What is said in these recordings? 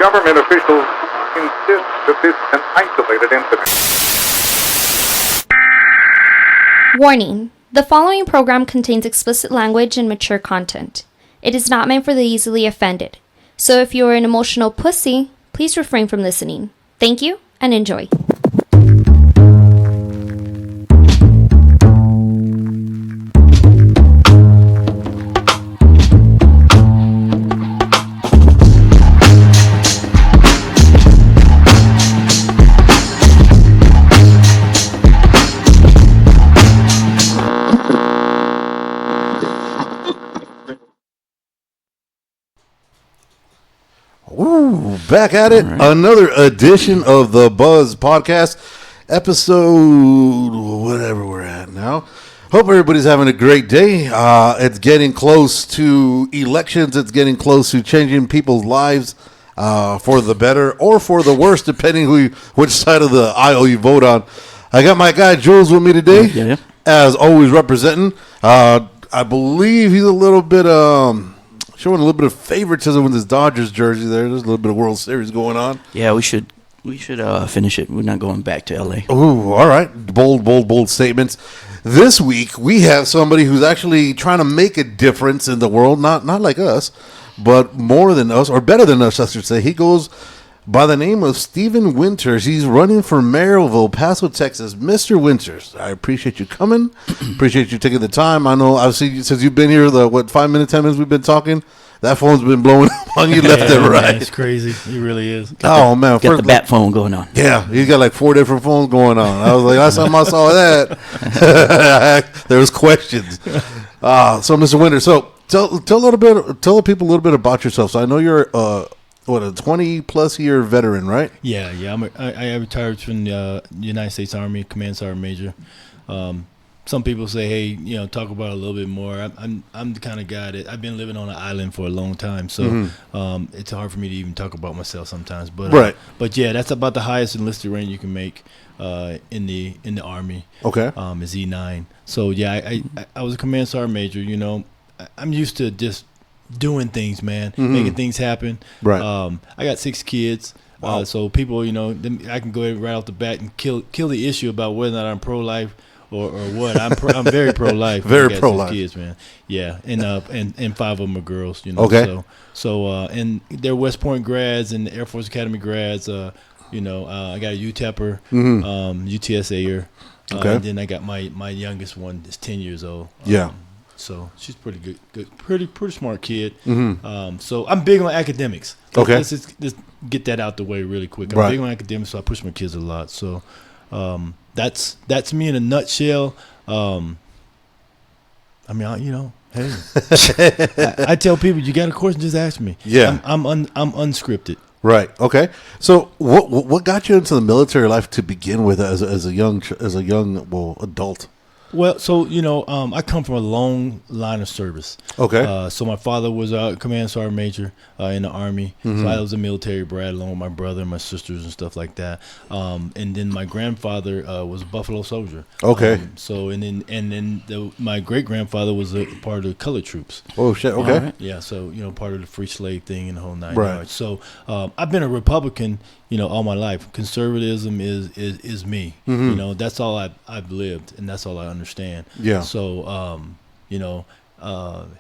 Government officials insist that this is an isolated incident. Warning. The following program contains explicit language and mature content. It is not meant for the easily offended. So if you are an emotional pussy, please refrain from listening. Thank you and enjoy. Ooh, back at it. Right. Another edition of the Buzz Podcast, episode whatever we're at now. Hope everybody's having a great day. It's getting close to elections. It's getting close to changing people's lives for the better or for the worse, depending which side of the aisle you vote on. I got my guy Jules with me today, as always representing. I believe he's a little bit showing a little bit of favoritism with his Dodgers jersey there. There's a little bit of World Series going on. Yeah, we should finish it. We're not going back to L.A. Ooh, all right. Bold statements. This week, we have somebody who's actually trying to make a difference in the world. Not like us, but more than us, or better than us, I should say. He goes by the name of Stephen Winters. He's running for mayor of El Paso, Texas. Mr. Winters, I appreciate you coming. Appreciate you taking the time. I know I've seen you since you've been here, 5 minutes, 10 minutes we've been talking. That phone's been blowing up on you left and right. Man, it's crazy. It really is. Man. Got the bat phone going on. Yeah, he's got like 4 different phones going on. I was like, last time I saw that, there was questions. So Mr. Winters, so tell the people a little bit about yourself. So I know you're a 20-plus year veteran, right? Yeah. I retired from the United States Army, Commander Sgt. Major. Some people say, hey, talk about it a little bit more. I'm the kind of guy that I've been living on an island for a long time, so it's hard for me to even talk about myself sometimes. But right. But yeah, that's about the highest enlisted rank you can make in the Army. Okay. Is E9. So yeah, I was a Commander Sgt. Major. I'm used to just doing things, man, making things happen. Right. I got 6 kids. Wow. So people, I can go ahead right off the bat and kill the issue about whether or not I'm pro-life or what. I'm very pro-life. Very pro-life. 6 kids, man. Yeah, and 5 of them are girls. Okay. So and they're West Point grads and Air Force Academy grads. I got a UTEPer, UTSAer. Okay. And then I got my youngest one is 10 years old. Yeah. So she's pretty good, pretty smart kid. So I'm big on academics. Okay. Let's just get that out the way really quick. I'm big on academics, so I push my kids a lot. So that's me in a nutshell. Hey, I tell people, you got a question, just ask me. Yeah. I'm unscripted. Right. Okay. So what got you into the military life to begin with as a young adult? Well, so, I come from a long line of service. Okay. So my father was a Commander Sgt. Major in the Army. So I was a military brat along with my brother and my sisters and stuff like that. And then my grandfather was a Buffalo Soldier. Okay. My great-grandfather was a part of the colored troops. Oh, shit. Okay. Right. Yeah, so, part of the free slave thing and the whole 9 right. yards. So I've been a Republican, all my life. Conservatism is me. That's all I've lived, and that's all I understand. Yeah. So,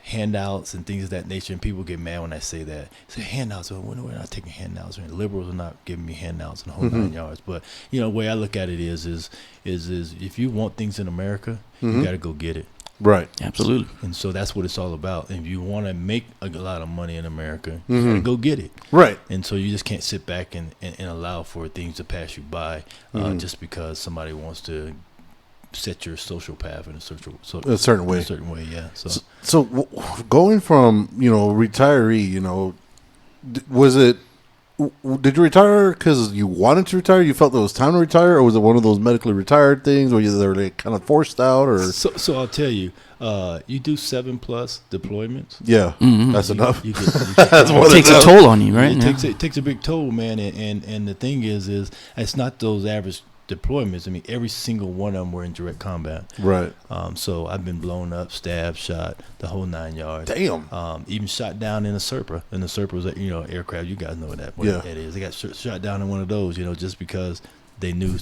handouts and things of that nature, and people get mad when I say that. Say handouts, we're not taking handouts. Liberals are not giving me handouts in the whole 9 yards. But the way I look at it is if you want things in America, you got to go get it. Right. Absolutely. And so that's what it's all about. And if you want to make a lot of money in America, you got to go get it. Right. And so you just can't sit back and allow for things to pass you by just because somebody wants to set your social path in a certain way. Yeah. So going from retiree, was it? Did you retire because you wanted to retire? You felt it was time to retire, or was it one of those medically retired things where they were kind of forced out? Or so I'll tell you, you do 7+ deployments. Yeah, that's enough. That's more. It takes a toll on you, right? It takes a big toll, man. And the thing is it's not those average deployments, I mean, every single one of them were in direct combat. Right. So I've been blown up, stabbed, shot, the whole 9 yards. Damn. Even shot down in a Serpa. And the Serpa was a aircraft. You guys know what that is. They got shot down in one of those, just because they knew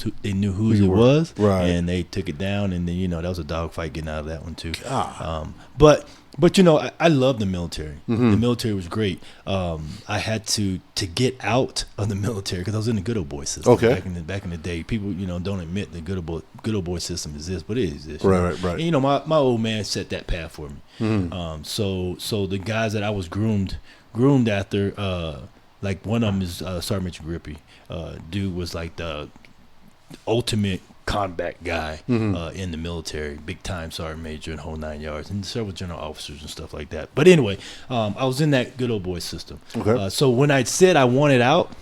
whose it was, right? And they took it down, and then that was a dogfight getting out of that one too. God. But I love the military. Mm-hmm. The military was great. I had to get out of the military because I was in the good old boy system. Okay. Back in the day, people don't admit the good old boy system exists, but it exists. Right. And, my old man set that path for me. Mm-hmm. So the guys that I was groomed after, like one of them is Sergeant Major Grippy. Dude was like the ultimate combat guy in the military, big time sergeant major and whole 9 yards, and several general officers and stuff like that. But anyway, I was in that good old boy system. Okay. So when I said I wanted out,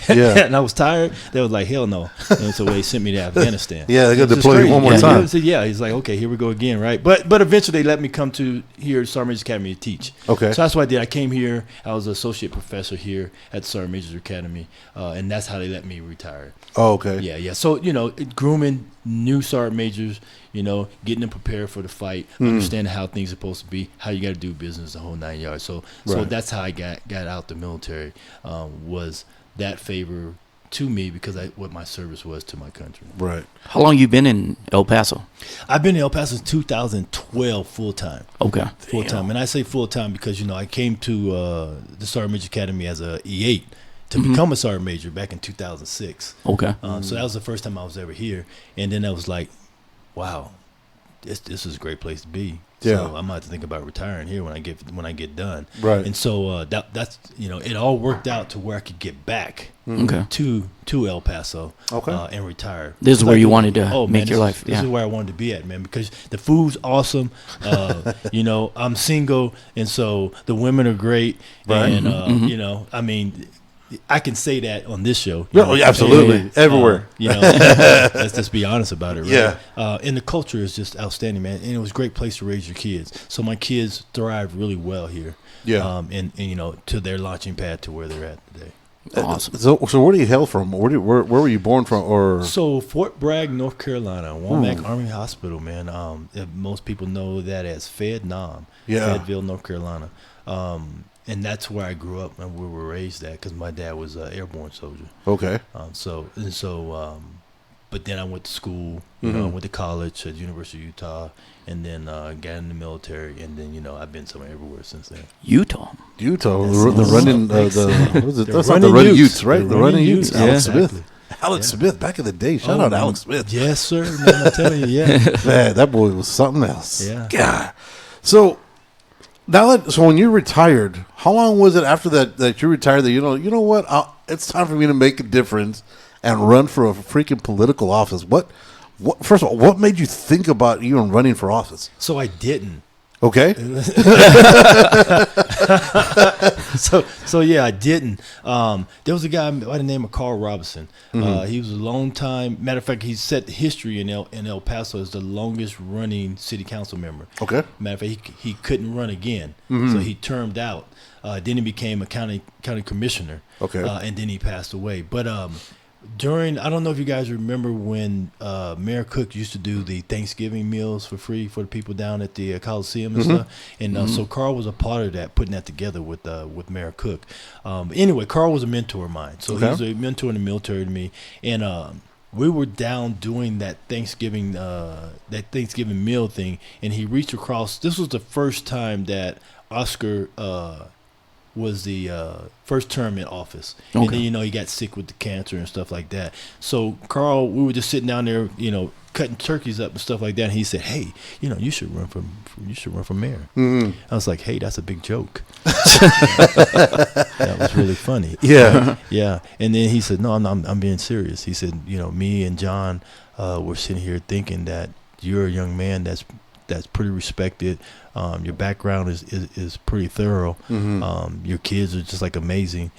and I was tired, they was like, hell no. And so they sent me to Afghanistan. Yeah, they got to deploy you one more time. He's like, okay, here we go again, right? But eventually they let me come to here, Sergeant Major's Academy, to teach. Okay. So that's what I did. I came here. I was an associate professor here at Sergeant Major's Academy, and that's how they let me retire. Oh, okay. Yeah. So, grooming new sergeant majors, getting them prepared for the fight, understanding how things are supposed to be, how you got to do business, the whole 9 yards. So that's how I got out the military, was that favor to me because what my service was to my country. Right. How long you been in El Paso? I've been in El Paso since 2012 full-time. Okay. Full-time. And I say full-time because, I came to the Sergeant Major Academy as a E8 to become a sergeant major back in 2006. Okay. So that was the first time I was ever here. And then I was like, wow, this is a great place to be. Yeah. So I'm about to think about retiring here when I get done. Right. And so that's it all worked out to where I could get back Okay. to El Paso and retire. This is where you wanted to make your life. This is where I wanted to be at, man, because the food's awesome. I'm single, and so the women are great. Right. And I mean, I can say that on this show. Absolutely. Everywhere. Let's just be honest about it, right? Yeah. And the culture is just outstanding, man. And it was a great place to raise your kids. So my kids thrive really well here. Yeah. And to their launching pad to where they're at today. Awesome. So where do you hail from? Where were you born from? Or So Fort Bragg, North Carolina, Womack Army Hospital, man. Most people know that as FedNom, Fayetteville, North Carolina. And that's where I grew up and where we were raised at because my dad was an airborne soldier. Okay. But then I went to school, I went to college at the University of Utah, and then got in the military, and then, I've been somewhere everywhere since then. Utah, the running, what is it? That's not the running Utes, right? The running Utes. Alex Smith. Alex Smith, back in the day. Shout out Alex Smith. Yes, sir. Man, I'm telling you, yeah. Man, that boy was something else. Yeah. God. So when you retired, how long was it after that you retired that you know what? It's time for me to make a difference and run for a freaking political office. What first of all, what made you think about even running for office? So I didn't. Okay. So yeah, I didn't. There was a guy by the name of Carl Robinson. He was a long time. Matter of fact, he set history in El Paso as the longest running city council member. Okay. Matter of fact, he couldn't run again, so he termed out. Then he became a county commissioner. Okay. And then he passed away. But I don't know if you guys remember when Mayor Cook used to do the Thanksgiving meals for free for the people down at the Coliseum and stuff. And so Carl was a part of that, putting that together with Mayor Cook. Anyway, Carl was a mentor of mine. So he was a mentor in the military to me. And we were down doing that Thanksgiving meal thing. And he reached across. This was the first time that Oscar was the first term in office. Okay. And then, he got sick with the cancer and stuff like that. So Carl, we were just sitting down there, cutting turkeys up and stuff like that. And he said, hey, you should run for mayor. I was like, hey, that's a big joke. That was really funny. Yeah. Yeah. And then he said, no, I'm being serious. He said, me and John were sitting here thinking that you're a young man that's pretty respected. Your background is pretty thorough. Your kids are just amazing.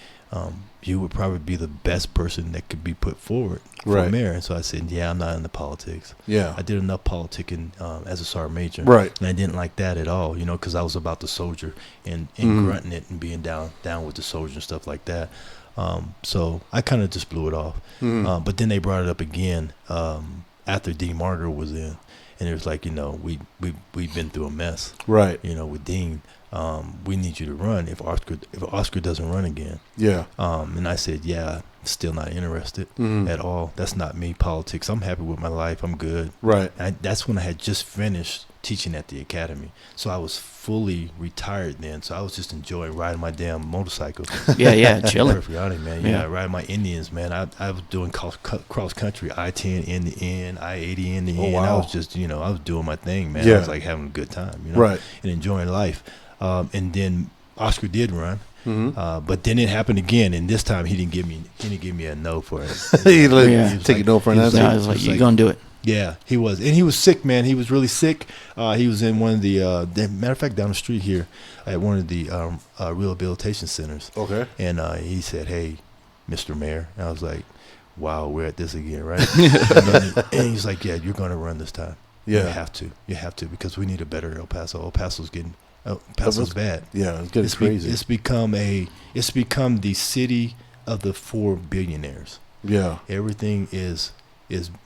You would probably be the best person that could be put forward for mayor. And so I said, yeah, I'm not into politics. Yeah. I did enough politicking as a sergeant major. Right. And I didn't like that at all, because I was about the soldier and grunting it and being down with the soldier and stuff like that. So I kind of just blew it off. But then they brought it up again after Dean Margaret was in, and it was like, we've been through a mess, Right. with Dean. We need you to run if Oscar doesn't run again. Yeah. And I said, yeah, still not interested at all. That's not me. Politics. I'm happy with my life. I'm good. Right. That's when I had just finished teaching at the academy. So I was fully retired then. So I was just enjoying riding my damn motorcycle. Yeah, chilling. Perfect outing, man. Yeah. Riding my Indians, man. I was doing cross country, I-10 in the end, I-80 in the end. wow. I was just, I was doing my thing, man. Yeah. I was like having a good time, Right. and enjoying life. And then Oscar did run. But then it happened again, and this time he didn't give me a no for it. He like, Yeah. take a no for an he was answer. I was like, you're going to do it. Yeah, he was, and he was sick, man. He was really sick. He was in one of the matter of fact, down the street here at one of the rehabilitation centers. Okay. And he said, "Hey, Mr. Mayor," and I was like, "Wow, we're at this again, right?" and he's like, "Yeah, you're going to run this time. Yeah. You have to, because we need a better El Paso. El Paso's bad. Yeah, it's getting crazy. It's become the city of the 4 billionaires. Yeah. Everything is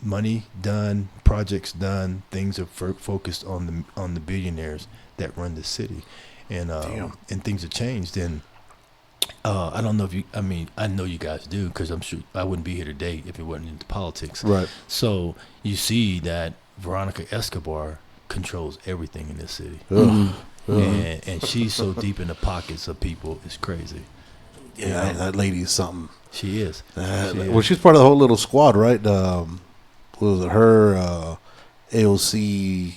money done, projects done, things are focused on the billionaires that run the city, and things have changed. And I don't know if I know you guys do, because I'm sure I wouldn't be here today if it wasn't into politics. Right. So you see that Veronica Escobar controls everything in this city, and she's so deep in the pockets of people, it's crazy. Yeah, that lady is something. She is. Well, she's part of the whole little squad, right? What was it? Her, AOC,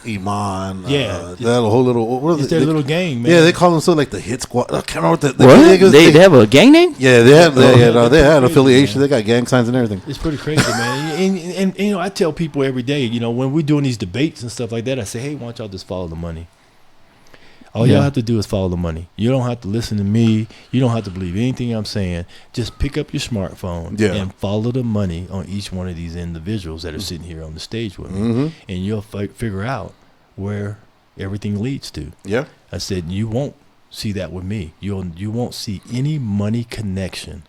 Iman. Yeah. That whole little. What It's is their it? little gang, man. Yeah, they call themselves like the Hit Squad. I can't remember what the. What? They have a gang name? Yeah, they had. They had Crazy, affiliation. man. They got gang signs and everything. It's pretty crazy, man. And I tell people every day, when we're doing these debates and stuff like that, I say, hey, why don't y'all just follow the money? All y'all have to do is follow the money. You don't have to listen to me. You don't have to believe anything I'm saying. Just pick up your smartphone and follow the money on each one of these individuals that are sitting here on the stage with me. And you'll figure out where everything leads to. Yeah. I said, you won't see that with me. You won't see any money connection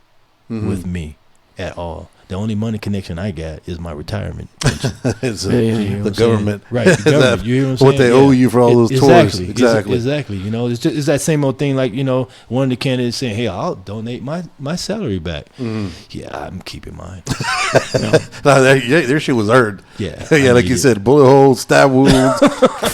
with me at all. The only money connection I got is my retirement pension. It's You know the what I'm government. saying? Right, the government. You hear what I'm what saying? they owe you for all those tours. Exactly. Exactly. It's that same old thing. Like, one of the candidates saying, "Hey, I'll donate my salary back." Yeah, I'm keeping mine. No, their shit was earned. Yeah, Yeah, like you said, bullet holes, stab wounds,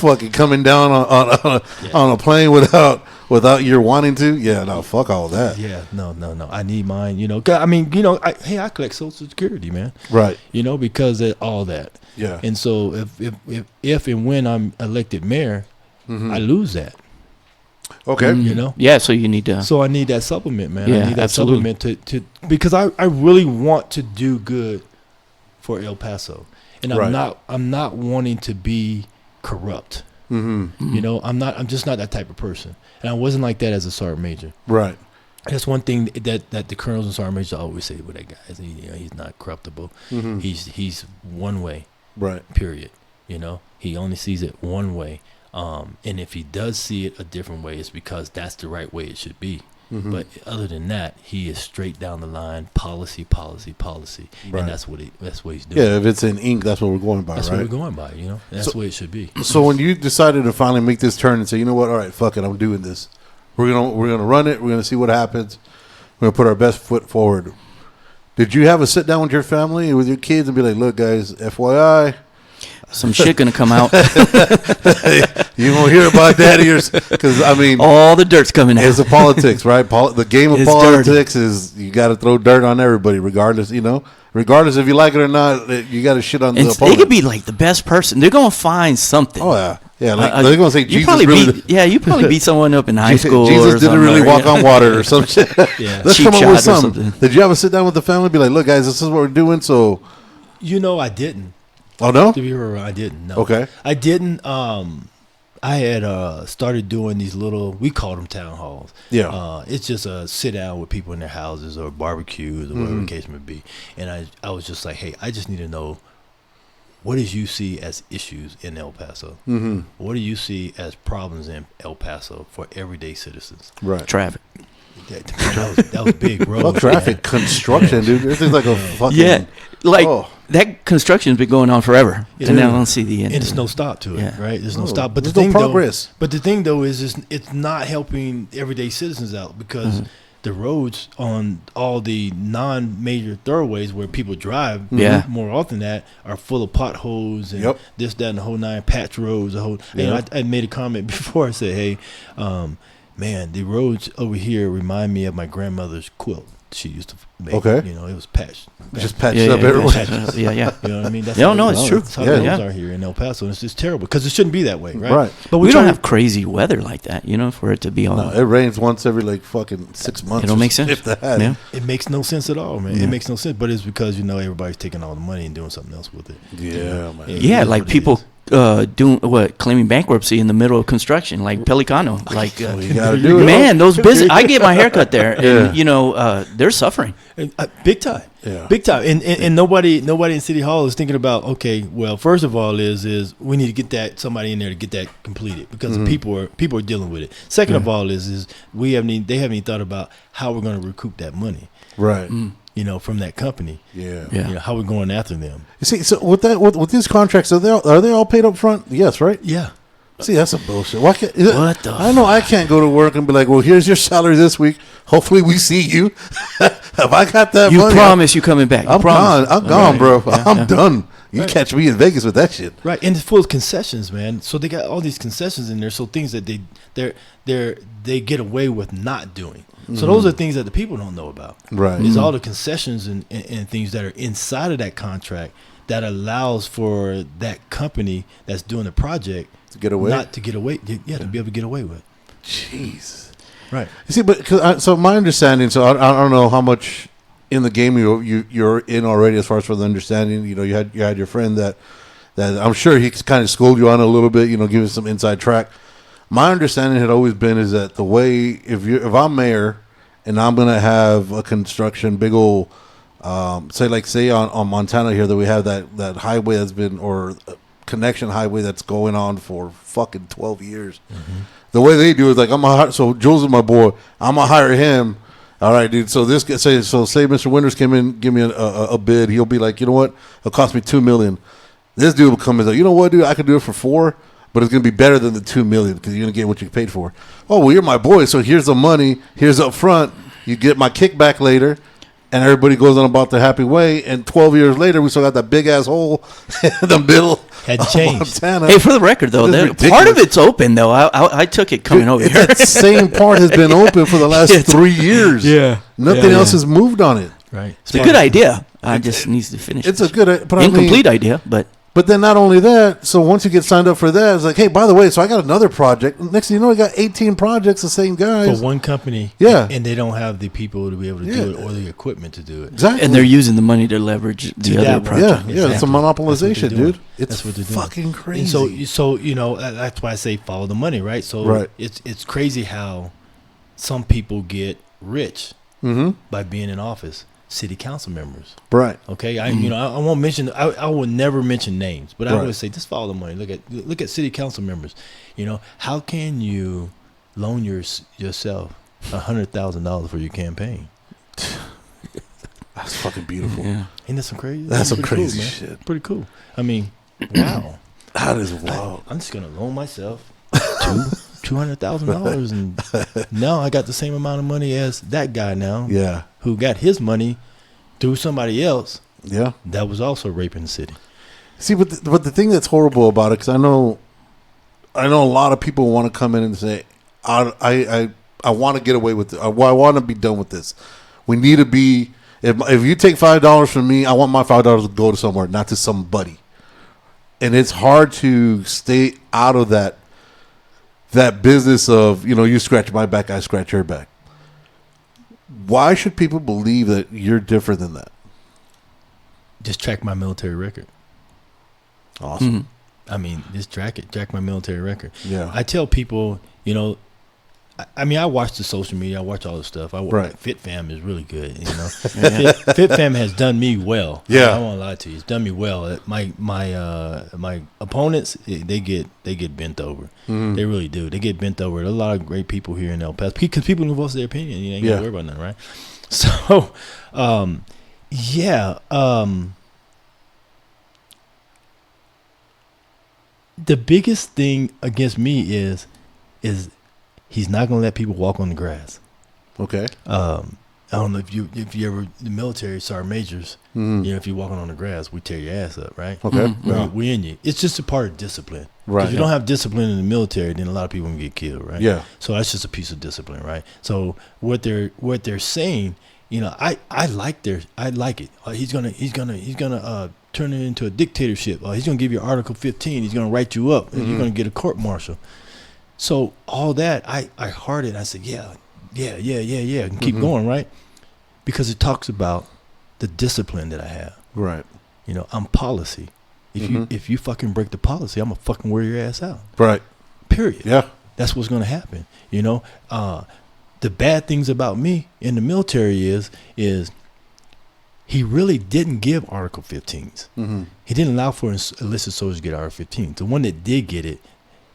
fucking coming down on a plane without your wanting to. Yeah, no, fuck all that. Yeah, no. I need mine. I collect Social Security, man. Right. Because of all that. Yeah. And so if and when I'm elected mayor, I lose that. Okay. Yeah, so you need to. So I need that supplement, man. Yeah, I need that absolutely. supplement to because I really want to do good for El Paso, and I'm not wanting to be corrupt. I'm just not that type of person, and I wasn't like that as a sergeant major. Right. That's one thing that the colonels and sergeant majors always say with that guy. He's not corruptible. He's one way. Right. Period. He only sees it one way. And if he does see it a different way, it's because that's the right way it should be. But other than that, he is straight down the line, policy, Right. and that's what he's doing. Yeah, if it's in ink, that's what we're going by, That's right? what we're going by. That's the way it should be. So when you decided to finally make this turn and say, you know what, all right, fuck it, I'm doing this. We're gonna run it. We're gonna see what happens. We're gonna put our best foot forward. Did you have a sit down with your family and with your kids and be like, look, guys, FYI, Some shit gonna come out. you won't hear about that here, because All the dirt's coming out. it's the politics, right? The game of It's politics is you got to throw dirt on everybody, regardless. Regardless if you like it or not, you got to shit on the They opponent. could be like the best person. They're gonna find something. Oh yeah. Like, they're gonna say you Jesus probably really. you probably beat someone up in high school. Jesus or didn't something, really right? walk on water or some shit. Yeah. Let's Cheap come up with shot or something. something. Did you ever sit down with the family and be like, look, guys, this is what we're doing? So, I didn't. oh no, To be real, I didn't. No. Okay. I didn't. I had started doing these little, we called them town halls. Yeah. It's just a sit down with people in their houses or barbecues or whatever the case may be. And I was just like, hey, I just need to know, what did you see as issues in El Paso? What do you see as problems in El Paso for everyday citizens? right? Traffic. That was big, bro. Fuck traffic, construction, dude. This is like a fucking That construction's been going on forever, Yeah. and now I don't see the end. And there's no stop to it, Yeah. right? There's no Oh, stop. But there's the no thing, progress. But the thing, though, is it's not helping everyday citizens out because the roads on all the non-major thoroughways where people drive Yeah. more often than that are full of potholes and Yep. this, that, and the whole nine, patch roads. The whole. You know, I made a comment before. I said, "Hey, man, the roads over here remind me of my grandmother's quilt. She used to make. Okay. You know, it was patched. just patched yeah, up yeah, everywhere. yeah. You know what I mean? That's No, how- no, it's true. That's how Yeah. the roads Yeah. are here in El Paso. And it's just terrible because it shouldn't be that way, right? Right. But We try don't to- have crazy weather like that, you know, for it to be all. No, it rains once every like fucking 6 months. It don't make sense. If that. Yeah. It makes no sense at all, man. Yeah. It makes no sense. But it's because, you know, everybody's taking all the money and doing something else with it. Yeah, man. It Yeah, is like what it people is. doing claiming bankruptcy in the middle of construction, like Pelicano. Like, Well, you gotta do it. man, those business. I get my haircut there, and Yeah. you know, they're suffering. And, big time. Yeah. Big time. And nobody in City Hall is thinking about, okay, well, first of all is we need to get somebody in there to get that completed because people are dealing with it. Second of all is they haven't even thought about how we're going to recoup that money, Right. you know, from that company. Yeah. Yeah. You know, how we're going after them. You see, so with these contracts, are they all paid up front? Yes, right. Yeah. See, that's a bullshit. Why can't What the I know I can't go to work and be like, well, here's your salary this week. Hopefully, we see you. Have I got that You money? promise you coming back. You I'm promise. gone. I'm gone, bro. Yeah, I'm yeah. done. You catch me in Vegas with that shit. Right, and it's full of concessions, man. So they got all these concessions in there. So things that they get away with not doing. So those are things that the people don't know about. Right. It's all the concessions and things that are inside of that contract that allows for that company that's doing the project To get away? not to get away. Yeah, to be able to get away with. Jeez. Right. You see, but so my understanding. So I don't know how much in the game you're in already as far as for the understanding. You know, you had your friend that I'm sure he kind of schooled you on a little bit. You know, give us some inside track. My understanding had always been is that the way if I'm mayor and I'm gonna have a construction big old say on Montana here that we have that highway that's been or connection highway that's going on for fucking 12 years. The way they do it is like so Jules is my boy. I'm gonna hire him. All right, dude. So say Mr. Winters came in, give me a bid. He'll be like, you know what? It'll cost me $2 million. This dude will come in like, you know what, dude? I could do it for $4 million. But it's going to be better than the $2 million because you're going to get what you paid for. Oh, well, you're my boy, so here's the money. Here's up front. You get my kickback later, and everybody goes on about their happy way. And 12 years later, we still got that big ass hole in the middle Had of changed. Montana. Hey, for the record, though, This is part of ridiculous. it's open though. I took it coming over here. That same part has been open for the last It's- 3 years. Yeah. Nothing Yeah. else has moved on it. Right. It's a good idea. I just needs to finish. It's a good, but incomplete idea, but But then not only that, so once you get signed up for that, it's like, hey, by the way, so I got another project. Next thing you know, I got 18 projects, the same guys. For one company. Yeah. And they don't have the people to be able to Yeah. do it or the equipment to do it. Exactly. and they're using the money to leverage the To other that one. project. Yeah, it's a Exactly. monopolization, That's what they're doing. dude. It's That's what they're doing. fucking And crazy. so you know that's why I say follow the money, right? So Right. it's crazy how some people get rich by being in office. City council members, Right. okay. I won't mention. I will never mention names, but I Right. would say just follow the money. Look at city council members. You know, how can you loan yourself $100,000 for your campaign? That's fucking beautiful. Yeah. Ain't that some crazy? That's some pretty crazy man. shit. Pretty cool. I mean, wow. That is wild. I'm just gonna loan myself $200,000, and now I got the same amount of money as that guy now, Yeah. who got his money through somebody else Yeah. that was also raping the city. See, but the thing that's horrible about it, because I know a lot of people want to come in and say, I want to get away with it. I want to be done with this. We need to be. If you take $5 from me, I want my $5 to go to somewhere, not to somebody. And it's hard to stay out of that business of, you scratch my back, I scratch your back. Why should people believe that you're different than that? Just track my military record. Awesome. Mhm. I mean, just track my military record. Yeah. I tell people, I mean, I watch the social media. I watch all the stuff. Right. Fit Fam is really good. You know, Fit Fam has done me well. Yeah. I won't lie to you. It's done me well. My opponents, they get bent over. They really do. They get bent over. There's a lot of great people here in El Paso because people can voice their opinion. You ain't got to worry about nothing, right? So, the biggest thing against me is he's not gonna let people walk on the grass. Okay. I don't know if you ever the military sergeant majors. You know, if you're walking on the grass, we tear your ass up, right? Okay. Right. We in you. It's just a part of discipline. Right. If you don't have discipline in the military, then a lot of people can get killed, right? Yeah. So that's just a piece of discipline, right? So what they're saying, you know, I like it. He's gonna turn it into a dictatorship. He's gonna give you Article 15. He's gonna write you up, and you're gonna get a court martial. So all that, I heard it. I said, yeah, and keep going, right? Because it talks about the discipline that I have. Right. You know, I'm policy. If you fucking break the policy, I'm gonna fucking wear your ass out. Right. Period. Yeah. That's what's gonna happen. You know, the bad things about me in the military is he really didn't give Article 15s. He didn't allow for enlisted soldiers to get Article 15s. The one that did get it,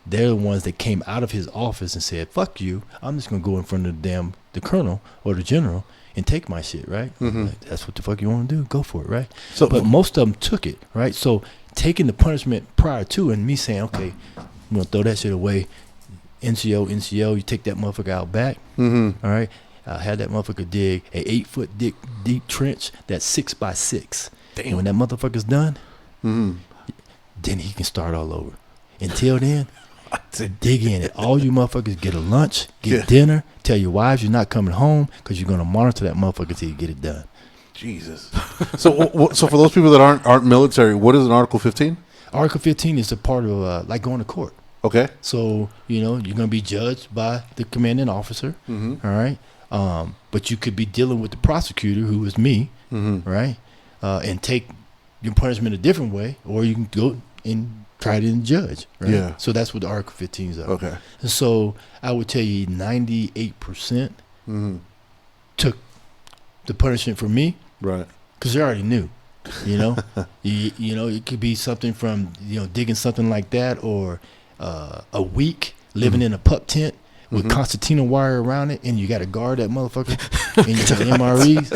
they're the ones that came out of his office and said, fuck you, I'm just going to go in front of the colonel or the general and take my shit, right? Like, that's what the fuck you want to do, go for it, right? So, but most of them took it, right? So taking the punishment prior to and me saying, okay, I'm going to throw that shit away, NCO, you take that motherfucker out back, all right? I'll have that motherfucker dig a 8-foot deep trench that's 6 by 6. Damn. And when that motherfucker's done, then he can start all over. Until then, dig in it. All you motherfuckers get a lunch, get dinner, tell your wives you're not coming home because you're going to monitor that motherfucker till you get it done. Jesus. So for those people that aren't military, what is an Article 15? Article 15 is a part of like going to court. Okay. So, you know, you're going to be judged by the commanding officer, all right? But you could be dealing with the prosecutor, who is me, right? And take your punishment a different way, or you can go and try it in judge, right? Yeah. So that's what the Article 15s are. Okay. And so I would tell you 98% took the punishment from me, right? Because they already knew, you know. you know, it could be something from, you know, digging something like that, or a week living in a pup tent with concertina wire around it, and you got to guard that motherfucker, and you got MREs.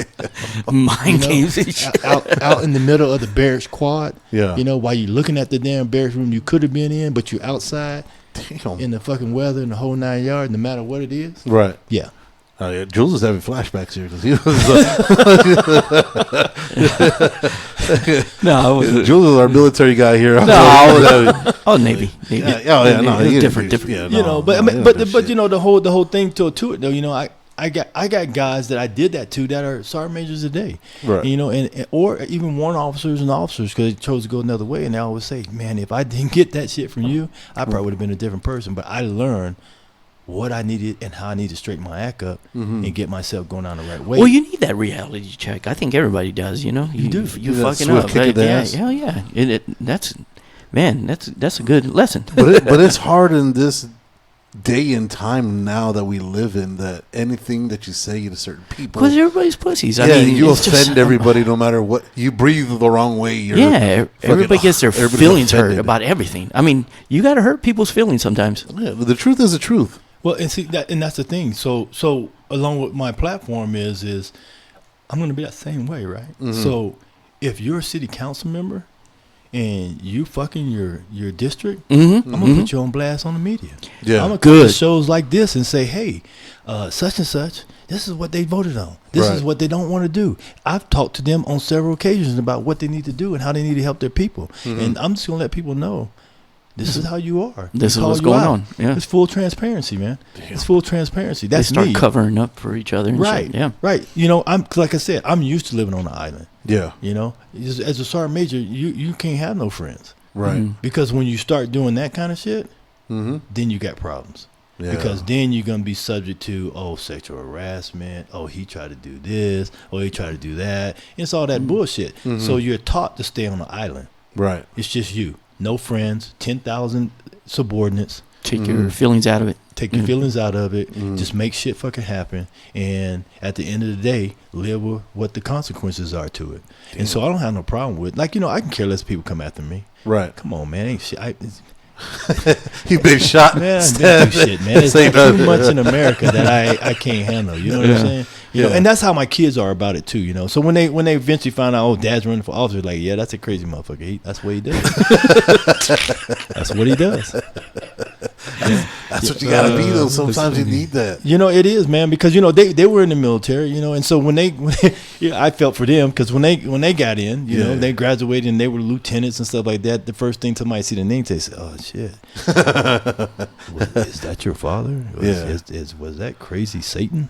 Mind games and shit. Out in the middle of the barracks quad. Yeah. You know, while you're looking at the damn barracks room you could have been in, but you're outside in the fucking weather and the whole 9 yards, no matter what it is. Right. Yeah. Yeah, Jules is having flashbacks here because he was. No, I was Jules is our military guy here. Navy. Different. Yeah, you know, but you know the whole thing to it though. You know, I got guys that I did that to that are sergeant majors today, right? You know, and or even warrant officers and officers because they chose to go another way, and they always say, "Man, if I didn't get that shit from you, I probably would have been a different person." But I learned what I needed and how I need to straighten my act up and get myself going down the right way. Well, you need that reality check. I think everybody does. You know, you do. You fucking up. Hell yeah. That's a good lesson. But it's hard in this day and time now that we live in, that anything that you say to certain people, because everybody's pussies. I mean, you offend everybody no matter what. You breathe the wrong way. Everybody gets their feelings hurt about everything. I mean, you got to hurt people's feelings sometimes. Yeah, but the truth is the truth. Well, and see that's the thing. So along with my platform is I'm going to be that same way, right? So if you're a city council member and you fucking your district, I'm gonna put you on blast on the media. Yeah, I'm gonna come to shows like this and say, hey, such and such, this is what they voted on. This is what they don't want to do. I've talked to them on several occasions about what they need to do and how they need to help their people. And I'm just gonna let people know, this is how you are. This is what's going on. Yeah. It's full transparency, man. Damn. It's full transparency. That's they start me. Covering up for each other. And right. Shit. Yeah. Right. You know, like I said, I'm used to living on the island. Yeah. You know, as a sergeant major, you can't have no friends. Right. Because when you start doing that kind of shit, then you got problems. Yeah. Because then you're going to be subject to, sexual harassment. He tried to do this. He tried to do that. It's all that bullshit. So you're taught to stay on the island. Right. It's just you. No friends, 10,000 subordinates. Take your feelings out of it. Take your feelings out of it. Just make shit fucking happen. And at the end of the day, live with what the consequences are to it. Damn. And so I don't have no problem with, like, I can care less if people come after me. Right. Come on, man. Ain't shit. You've been shot. Man, I've been through shit, man. It's too much in America that I can't handle. You know what I'm saying? You know, and that's how my kids are about it too. You know, so when they eventually find out, oh, Dad's running for office, like, yeah, that's a crazy motherfucker. That's what he does. That's what he does. That's what you gotta be though. Sometimes you need that. You know, it is, man, because they were in the military, and so when they I felt for them because when they got in, you know, they graduated and they were lieutenants and stuff like that. The first thing somebody see the name, they say, "Oh shit, is that your father? Was that crazy Satan?"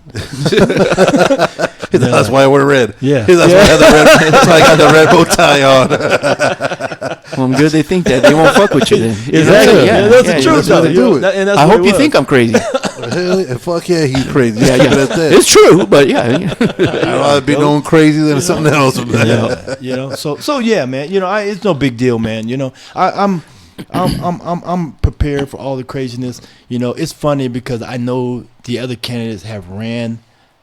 That's why I wear red. Yeah, that's why I got the red bow tie on. Well, I'm good. They think that they won't fuck with you then. Exactly. Yeah, that's the truth. That's do it. I hope you think I'm crazy. Fuck yeah, he's crazy. Yeah. It's true, but yeah. I'd rather be known crazy than something else. So yeah, man. It's no big deal, man. I'm prepared for all the craziness. It's funny because I know the other candidates have ran.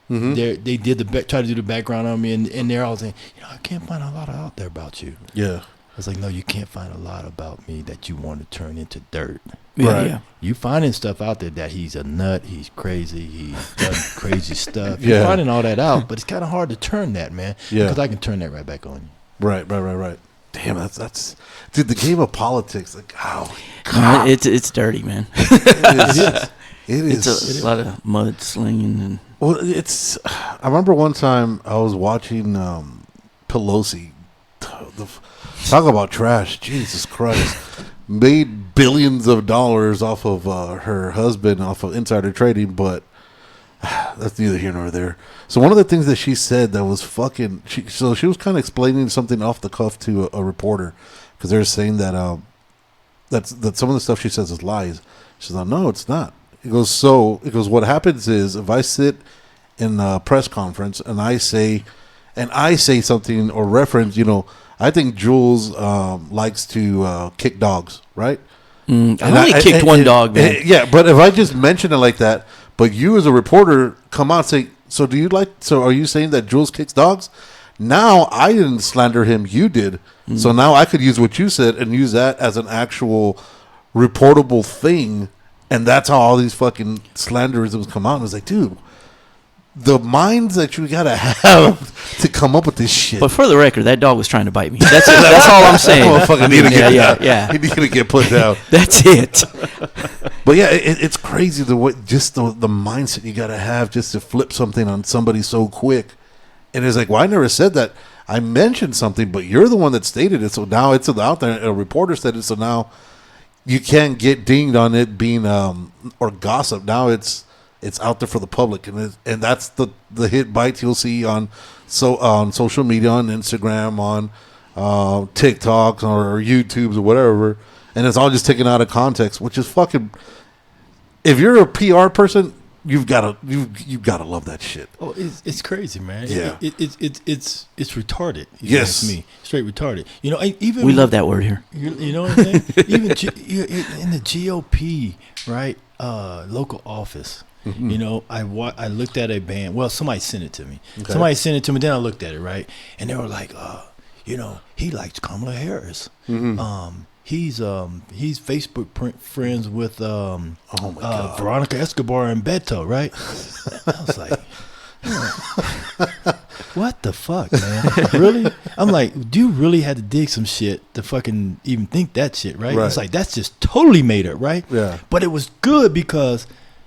They did try to do the background on me, and they're all saying, I can't find a lot out there about you. Yeah. I was like, no, you can't find a lot about me that you want to turn into dirt. Right. Yeah. You finding stuff out there that he's a nut, he's crazy, he's done crazy stuff. Yeah. You're finding all that out, but it's kind of hard to turn that, man. Yeah. Because I can turn that right back on you. Right. Damn, that's dude. The game of politics, like, it's dirty, man. It is. It's a lot of mud slinging and. Well, I remember one time I was watching Pelosi. Talk about trash. Jesus Christ. Made billions of dollars off of her husband, off of insider trading, but that's neither here nor there. So one of the things that she said that was fucking... She was kind of explaining something off the cuff to a reporter, because they're saying that that some of the stuff she says is lies. She says, no, it's not. It goes, what happens is if I sit in a press conference and I say something or reference, I think Jules likes to kick dogs, right? I only kicked one dog, man. Yeah, but if I just mention it like that, but you as a reporter come out and say, so are you saying that Jules kicks dogs? Now I didn't slander him, you did. So now I could use what you said and use that as an actual reportable thing. And that's how all these fucking slanderisms come out. And it's like, dude, the minds that you gotta have to come up with this shit. But for the record, that dog was trying to bite me. That's it. That's all I'm saying. Motherfucker need to get yeah. He need to get put down. That's it. But yeah, it's crazy the mindset you gotta have just to flip something on somebody so quick. And it's like, well, I never said that. I mentioned something, but you're the one that stated it. So now it's out there. A reporter said it. So now you can't get dinged on it being or gossip. Now it's out there for the public, and that's the hit bites you'll see on social media, on Instagram, on TikToks or YouTubes or whatever, and it's all just taken out of context, which is fucking. If you're a PR person, you've got to love that shit. Oh, it's crazy, man. Yeah, it's retarded. Yes, me straight retarded. Even we love that word here. You know what I'm saying? Even in the GOP, right? Local office. Mm-hmm. I looked at a band. Well, somebody sent it to me. Okay. Somebody sent it to me. Then I looked at it, right? And they were like, he likes Kamala Harris. Mm-hmm. He's Facebook friends with Veronica Escobar and Beto, right? I was like, what the fuck, man? Really? I'm like, do you really have to dig some shit to fucking even think that shit, right? It's like, that's just totally made up, right? Yeah. But it was good because,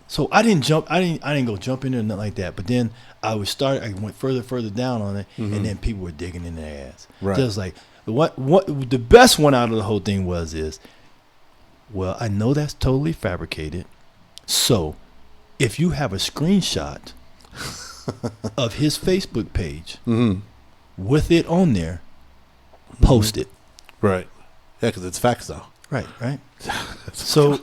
so I didn't go jump in there or nothing like that. But then I went further down on it, and then people were digging in their ass. Right. Just like, what the best one out of the whole thing is, well, I know that's totally fabricated. So if you have a screenshot of his Facebook page with it on there, post it. Right. Yeah, because it's facts though. Right. So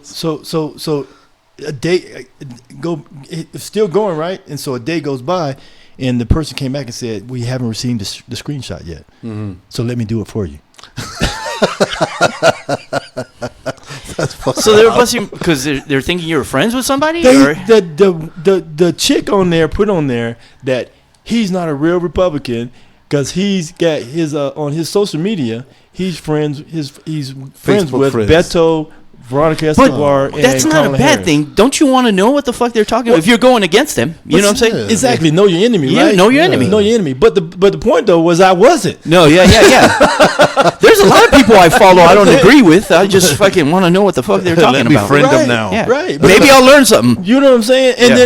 a day it's still going, right? And so a day goes by, and the person came back and said, we haven't received the screenshot yet. So let me do it for you. So they're busting because they're thinking you're friends with somebody. The chick on there put on there that he's not a real Republican because he's got his on his social media. He's friends with Beto, Veronica Escobar, and that's not Kamala a bad Harris. thing. Don't you want to know what the fuck they're talking about? If you're going against them, you know what I'm saying? Exactly. Know your enemy, right? Know your enemy. Know your enemy. But the point though was I wasn't. No, yeah. There's a lot of people I follow I don't agree with. I just fucking want to know what the fuck they're talking Let me about. friend Right. them now. Yeah. Right. Maybe I'll learn something. You know what I'm saying? And Yeah.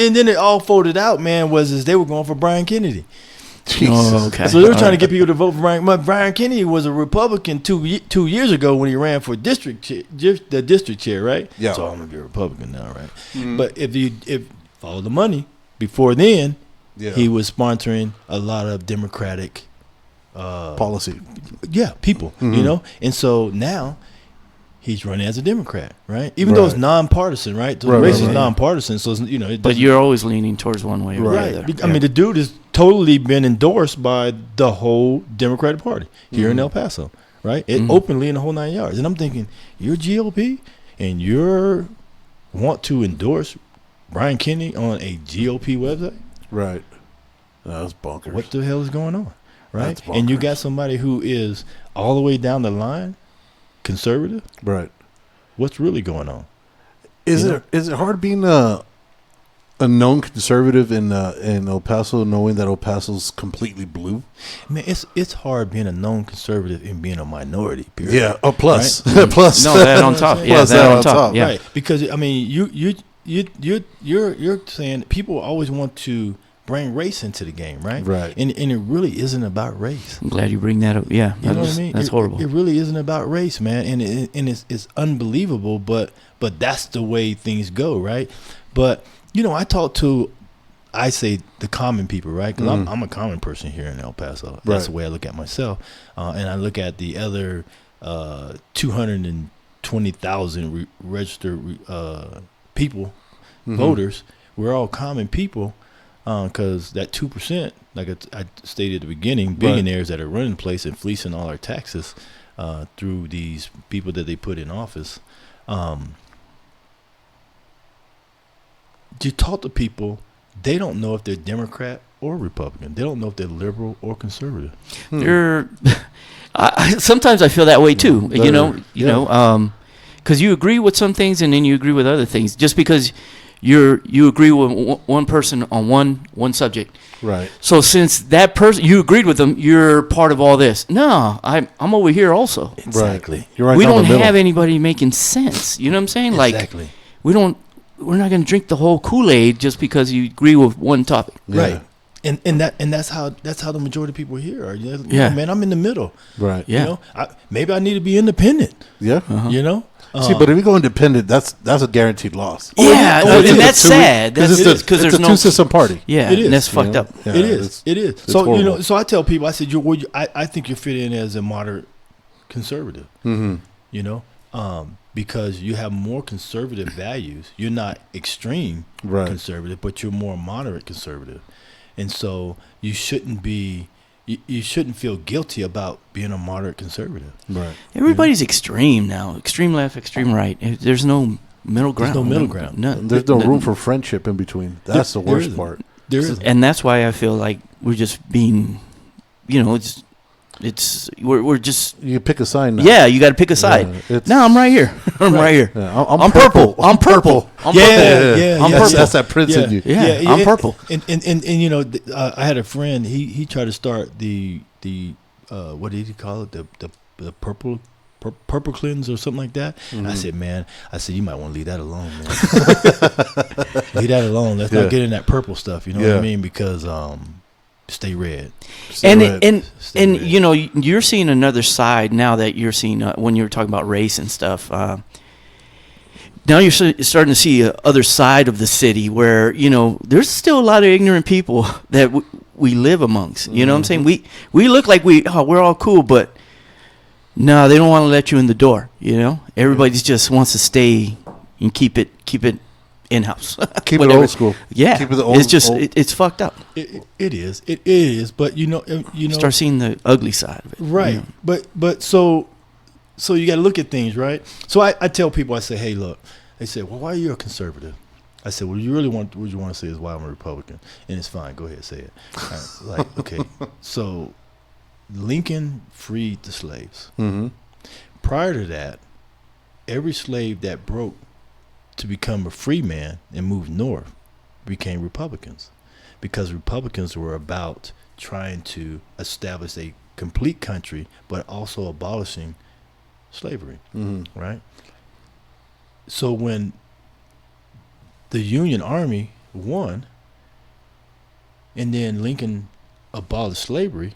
then it all folded out, man, is they were going for Brian Kennedy. Jesus. Oh, okay. So they were trying to get people to vote for Brian. But Brian Kennedy was a Republican 2 years ago when he ran for the district chair, right? Yeah. So I'm gonna be a Republican now, right? Mm-hmm. But if follow the money, before then, he was sponsoring a lot of Democratic Policy. people, Mm-hmm. you know. And so now he's running as a Democrat, right? Even though it's nonpartisan, right? The race is nonpartisan, so you know. But you're always leaning towards one way or the other. I mean, the dude has totally been endorsed by the whole Democratic Party here in El Paso, right? It openly in the whole 9 yards. And I'm thinking, you're GOP and you want to endorse Brian Kennedy on a GOP website? Right. That's bonkers. What the hell is going on, right? That's bonkers. And you got somebody who is all the way down the line conservative. Right. What's really going on? Is it hard being a known conservative in El Paso, knowing that El Paso's completely blue? Man, it's hard being a known conservative and being a minority. Period. Yeah. Oh, plus, Right? plus. No, that on top. Yeah, Plus that on top. Yeah. Right, because I mean, you're saying people always want to bring race into the game, right? Right. And it really isn't about race. I'm glad you bring that up. Yeah, You know what I mean? That's horrible. It really isn't about race, man, and it's unbelievable. But that's the way things go, right? But you know, I say the common people, right? Because I'm a common person here in El Paso. That's the way I look at myself, and I look at the other 220,000 registered people, voters. We're all common people, because that 2%, like I stated at the beginning, billionaires that are running the place and fleecing all our taxes through these people that they put in office. You talk to people, they don't know if they're Democrat or Republican. They don't know if they're liberal or conservative. They're. Sometimes I feel that way too. You know, because you agree with some things and then you agree with other things. Just because you agree with one person on one subject, Right. So since that person you agreed with them, you're part of all this. No, I'm over here also. Exactly. Right. You're right. We down don't the middle. have anybody making sense. You know what I'm saying? Exactly. Like we're not going to drink the whole Kool-Aid just because you agree with one topic. Right. And that's how the majority of people here are. You know, Yeah. man, I'm in the middle. Right. Yeah. You know, maybe I need to be independent. Yeah. You know. See, but if you go independent, that's a guaranteed loss. Yeah, and that's sad. Because That's because it's there's a two-system party. Yeah, It is. and that's fucked know? up. Yeah, It is. it's So horrible. so I tell people, I said, I think you fit in as a moderate conservative. Mm-hmm. You know, because you have more conservative values. You're not extreme conservative, but you're more moderate conservative, and so you shouldn't be. You shouldn't feel guilty about being a moderate conservative. Right. Everybody's extreme now. Extreme left, extreme right. There's no middle ground. There's no middle ground. None. There's no room for friendship in between. That's the there worst isn't. part. There is. And that's why I feel like we're just being, we're just. You pick a side now. Yeah, you got to pick a side. it's- No, I'm right here. I'm right here. Yeah, I'm purple. I'm purple. I'm Yeah, I'm yeah. purple. That's that prince in you. Yeah, I'm purple. And you know, I had a friend. He tried to start the what did he call it? The purple cleanse or something like that. Mm-hmm. I said, man, you might want to leave that alone, man. Leave that alone. Let's not get in that purple stuff. You know what I mean? Because stay red. And red. you know, you're seeing another side now that you're seeing when you're talking about race and stuff. Now you're starting to see a other side of the city where, you know, there's still a lot of ignorant people that we live amongst. You know what I'm saying? We look like we're all cool, but no, they don't want to let you in the door. You know, everybody just wants to stay and keep it in house. Keep it old school. Yeah, Keep it the old. it's just old. it's fucked up. It is. But you know, Start seeing the ugly side of it. right. You know? But so So you got to look at things, right? So I tell people, I say, hey, look. They say, well, why are you a conservative? I said, well, what you want to say is why I'm a Republican. And it's fine. Go ahead, say it. Like, okay. So Lincoln freed the slaves. Mm-hmm. Prior to that, every slave that broke to become a free man and moved north became Republicans, because Republicans were about trying to establish a complete country, but also abolishing slavery, right? So when the Union Army won, and then Lincoln abolished slavery,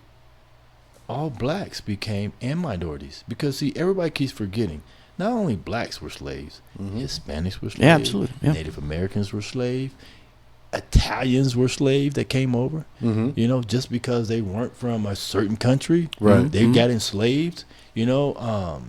all blacks became, and minorities, because see, everybody keeps forgetting, not only blacks were slaves, Hispanics were slaves, Yeah, absolutely. Yeah. Native Americans were slaves, Italians were slaves that came over, you know, just because they weren't from a certain country, Right. they got enslaved, you know.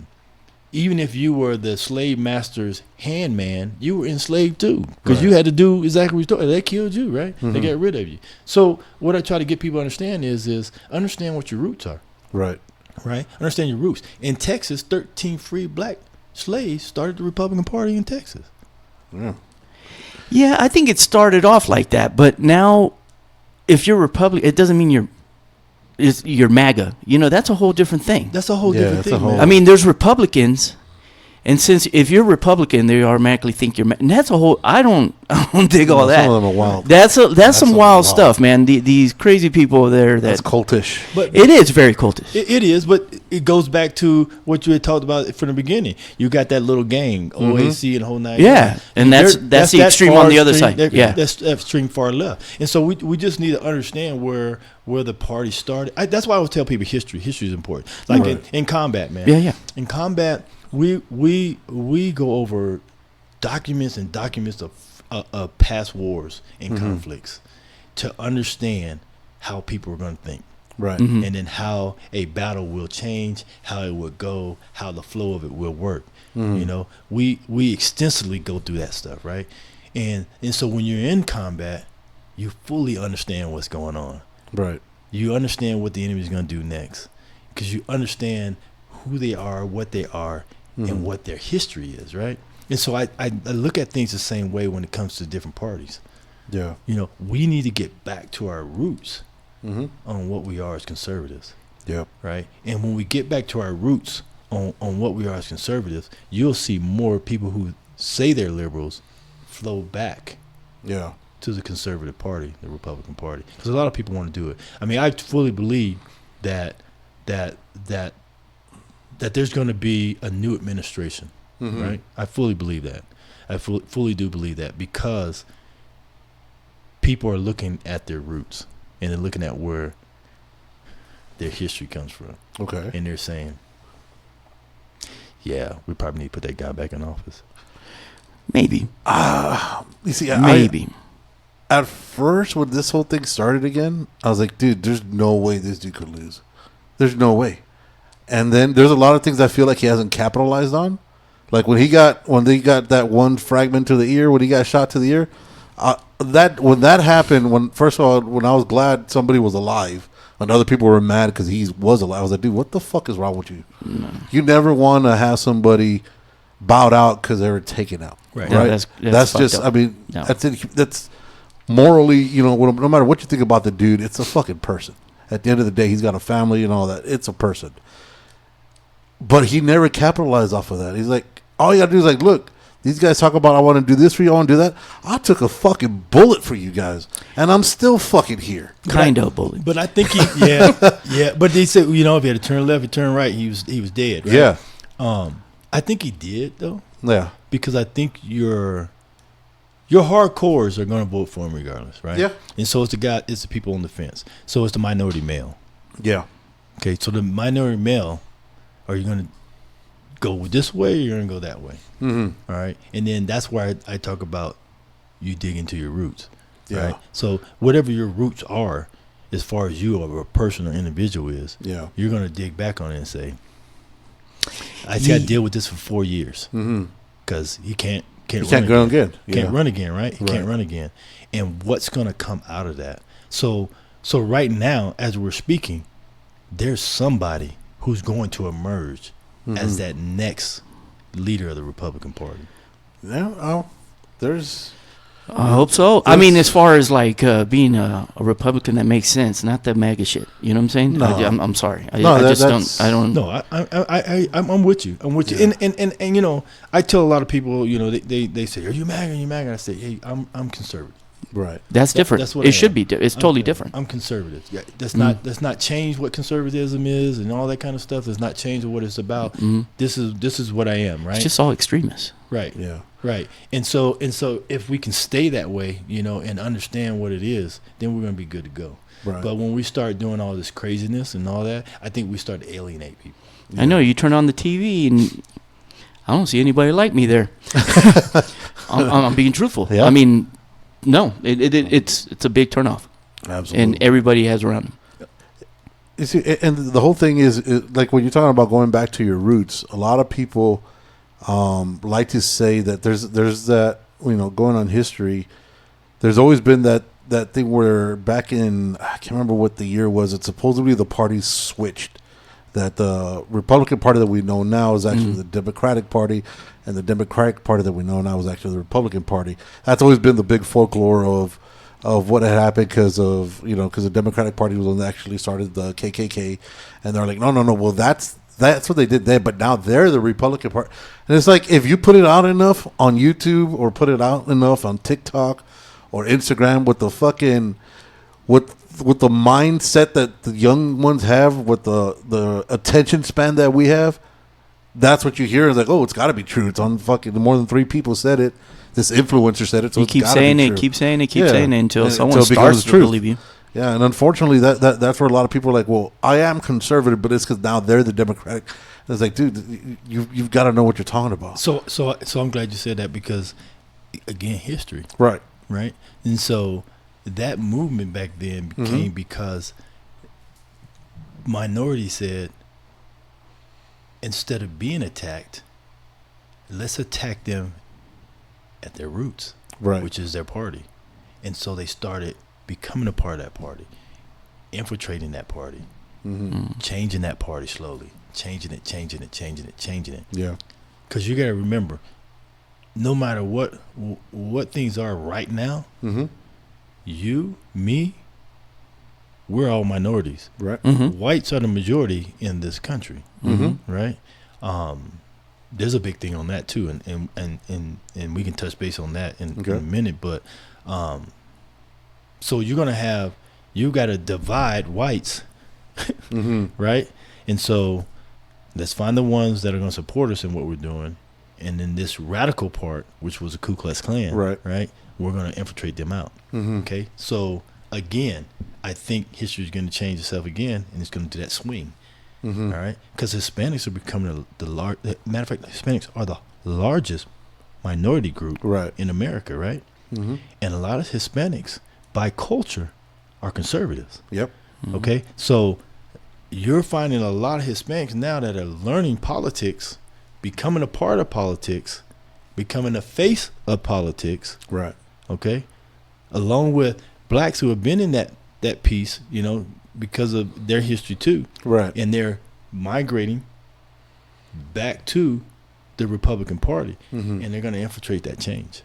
Even if you were the slave master's handman, you were enslaved too, because you had to do exactly what you told. They killed you, right? They got rid of you. So what I try to get people to understand is understand what your roots are, Right. right? Understand your roots. In Texas, 13 free black slaves started the Republican Party in Texas. Yeah. Yeah, I think it started off like that, but now, if you're Republican, it doesn't mean you're MAGA. You know, that's a whole different thing. That's a whole Yeah, different that's a thing, whole- man. I mean, there's Republicans, and since if you're Republican, they automatically think you're. And that's a whole. I don't dig all that. Some of them are wild. That's some wild wild. stuff, man. These crazy people there. That's That cultish. But it is very cultish. it is, but it goes back to what you had talked about from the beginning. You got that little gang, OAC and whole nine. Yeah, yards. and that's the extreme far on the other extreme- side. Yeah. that's extreme far left. And so we just need to understand where the party started. That's why I always tell people history. History is important. Like Right. in combat, man. Yeah. In combat, we go over documents and documents of past wars and conflicts to understand how people are going to think. Right. Mm-hmm. And then how a battle will change, how it would go, how the flow of it will work. You know, we extensively go through that stuff, right? And so when you're in combat, you fully understand what's going on. Right. You understand what the enemy is going to do next, because you understand who they are, what they are, and what their history is, right? And so I look at things the same way when it comes to different parties. Yeah. You know, we need to get back to our roots Mm-hmm. on what we are as conservatives. Yeah. Right? And when we get back to our roots on what we are as conservatives, you'll see more people who say they're liberals flow back Yeah. to the conservative party, the Republican Party. Because a lot of people want to do it. I mean, I fully believe that there's going to be a new administration, right? I fully believe that. I fully do believe that, because people are looking at their roots and they're looking at where their history comes from. Okay. And they're saying, yeah, we probably need to put that guy back in office. Maybe. You see, Maybe. At first, when this whole thing started again, I was like, dude, there's no way this dude could lose. There's no way. And then there's a lot of things I feel like he hasn't capitalized on. Like when they got that one fragment to the ear, when he got shot to the ear, when that happened, first of all, when I was glad somebody was alive, and other people were mad because he was alive, I was like, dude, what the fuck is wrong with you? No. You never want to have somebody bowed out because they were taken out. Right. No, Right. that's just, fucked up. I mean, No. that's it. That's morally, you know, no matter what you think about the dude, it's a fucking person. At the end of the day, he's got a family and all that. It's a person. But he never capitalized off of that. He's like, all you got to do is like, look, these guys talk about, I want to do this for you, I want to do that. I took a fucking bullet for you guys, and I'm still fucking here. Kind of bully. But I think yeah. But they said, you know, if he had to turn left, he turned right, he was dead. Right? Yeah. I think he did though, Yeah. because I think your hardcores are going to vote for him regardless, right? Yeah. And so it's the people on the fence. So it's the minority male. Yeah. Okay, so the minority male, are you going to go this way or you're going to go that way? Mm-hmm. All right. And then that's where I talk about you dig into your roots. Yeah. Right. So whatever your roots are, as far as you or a person or individual is, Yeah. you're going to dig back on it and say, I just got to deal with this for 4 years, because he can't He run can't run again. Can't Yeah. run again, right? He Right. can't run again. And what's going to come out of that? So right now, as we're speaking, there's somebody who's going to emerge as that next leader of the Republican Party. Yeah, there's. I hope so. I mean, as far as like being a Republican that makes sense, not that MAGA shit. You know what I'm saying? No. I'm sorry. I That's- just don't. I don't. No, I'm with you. I'm with you. And you know, I tell a lot of people, you know, they say, "Are you MAGA? Are you MAGA?" I say, "Hey, I'm conservative." Right. That's different. That's what It I should am. be. It's totally different. I'm conservative. Yeah, that's not change what conservatism is and all that kind of stuff. Does not change what it's about. This is what I am. Right. It's just all extremists. Right. Yeah. Right. And so if we can stay that way, you know, and understand what it is, then we're going to be good to go. Right. But when we start doing all this craziness and all that, I think we start to alienate people. I know you turn on the TV and I don't see anybody like me there. I'm being truthful. Yeah. I mean, no, it's a big turnoff, Absolutely. and everybody has around them. You see, and the whole thing is like when you're talking about going back to your roots. A lot of people like to say that there's that, you know, going on history. There's always been that thing where back in, I can't remember what the year was. It's supposedly the parties switched. That the Republican Party that we know now is actually the Democratic Party, and the Democratic Party that we know now is actually the Republican Party. That's always been the big folklore of what had happened because the Democratic Party was the one that actually started the KKK, and they're like, no, well that's what they did then, but now they're the Republican Party. And it's like, if you put it out enough on YouTube or put it out enough on TikTok or Instagram with the fucking with the mindset that the young ones have, with the attention span that we have, that's what you hear. It's like, oh, it's got to be true. It's on fucking more than 3 people said it. This influencer said it. So You it's keep gotta saying be it, true. keep saying it, Yeah. until And someone until it starts becomes to truth. believe you. Yeah, and unfortunately, that's where a lot of people are like, well, I am conservative, but it's because now they're the Democratic. It's like, dude, you've got to know what you're talking about. So I'm glad you said that because, again, history. Right. Right. And so that movement back then became because minorities said, instead of being attacked, let's attack them at their roots, Right. which is their party. And so they started becoming a part of that party, infiltrating that party, changing that party slowly, changing it. Yeah. Because you got to remember, no matter what things are right now, you, me, we're all minorities. Right. Whites are the majority in this country, right? There's a big thing on that too, and we can touch base on that in a minute. But so you got to divide whites, right? And so let's find the ones that are going to support us in what we're doing, and then this radical part, which was the Ku Klux Klan, right? We're going to infiltrate them out. Okay, so again, I think history is going to change itself again, and it's going to do that swing. All right, because Hispanics are becoming the large. Matter of fact, Hispanics are the largest minority group in America, right? And a lot of Hispanics, by culture, are conservatives. Yep. Okay, so you're finding a lot of Hispanics now that are learning politics, becoming a part of politics, becoming a face of politics. Right. Okay, along with blacks who have been in that piece, you know, because of their history too. Right. And they're migrating back to the Republican Party, and they're going to infiltrate that change,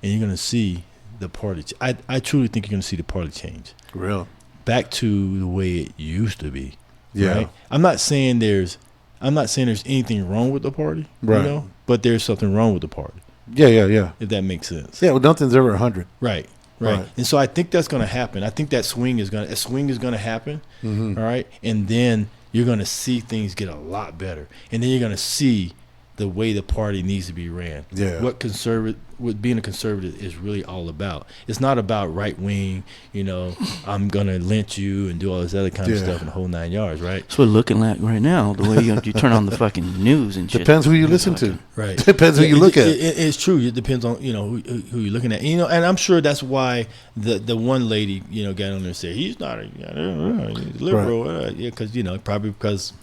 and you're going to see the party. I truly think you're going to see the party change. Real. Back to the way it used to be. Yeah. Right? I'm not saying there's anything wrong with the party, Right. you know, but there's something wrong with the party. Yeah. If that makes sense. Yeah. Well, nothing's ever 100. Right. And so I think that's going to happen. I think that swing is going to happen. All right. And then you're going to see things get a lot better. And then you're going to see the way the party needs to be ran. Yeah. What being a conservative is really all about. It's not about right wing, you know, I'm going to lynch you and do all this other kind of stuff in the whole 9 yards, right? That's what it's looking like right now. The way you turn on the fucking news and shit. Depends who you listen to. Right. Depends who you look at. It's true. It depends on, you know, who you're looking at. You know, and I'm sure that's why the one lady, you know, got on there and said, he's not he's liberal. Yeah, because, you know, probably because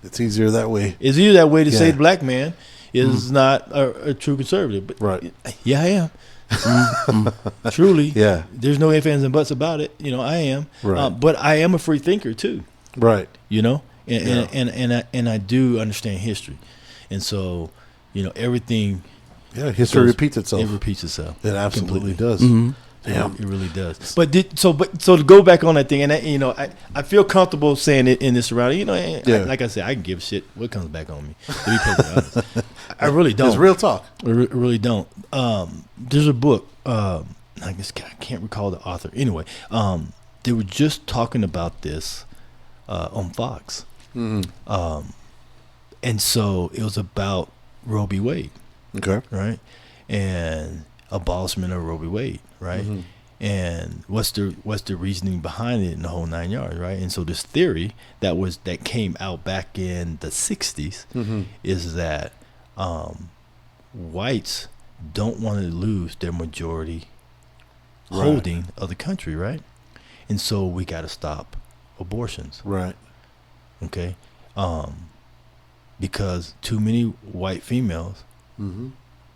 It's easier that way. it's easier that way to say the black man is not a true conservative. But yeah, I am. Truly. Yeah. There's no ifs, ands, and buts about it. You know, I am. Right. But I am a free thinker too. Right. You know, and I do understand history, and so everything. Yeah, history repeats itself. It repeats itself. It absolutely completely does. Mm-hmm. Yeah. It really does. But so to go back on that thing, and I feel comfortable saying it in this surrounding. Like I said, I can give a shit what comes back on me. To be perfectly honest, I really don't. It's real talk. I really don't. There's a book. I can't recall the author. Anyway, they were just talking about this on Fox, and so it was about Roe v. Wade. Okay. Right, and abolishment of Roe v. Wade, right? Mm-hmm. And what's the reasoning behind it in the whole 9 yards, right? And so this theory that came out back in the 60s is that whites don't want to lose their majority holding of the country, right? And so we got to stop abortions, Right. okay? Because too many white females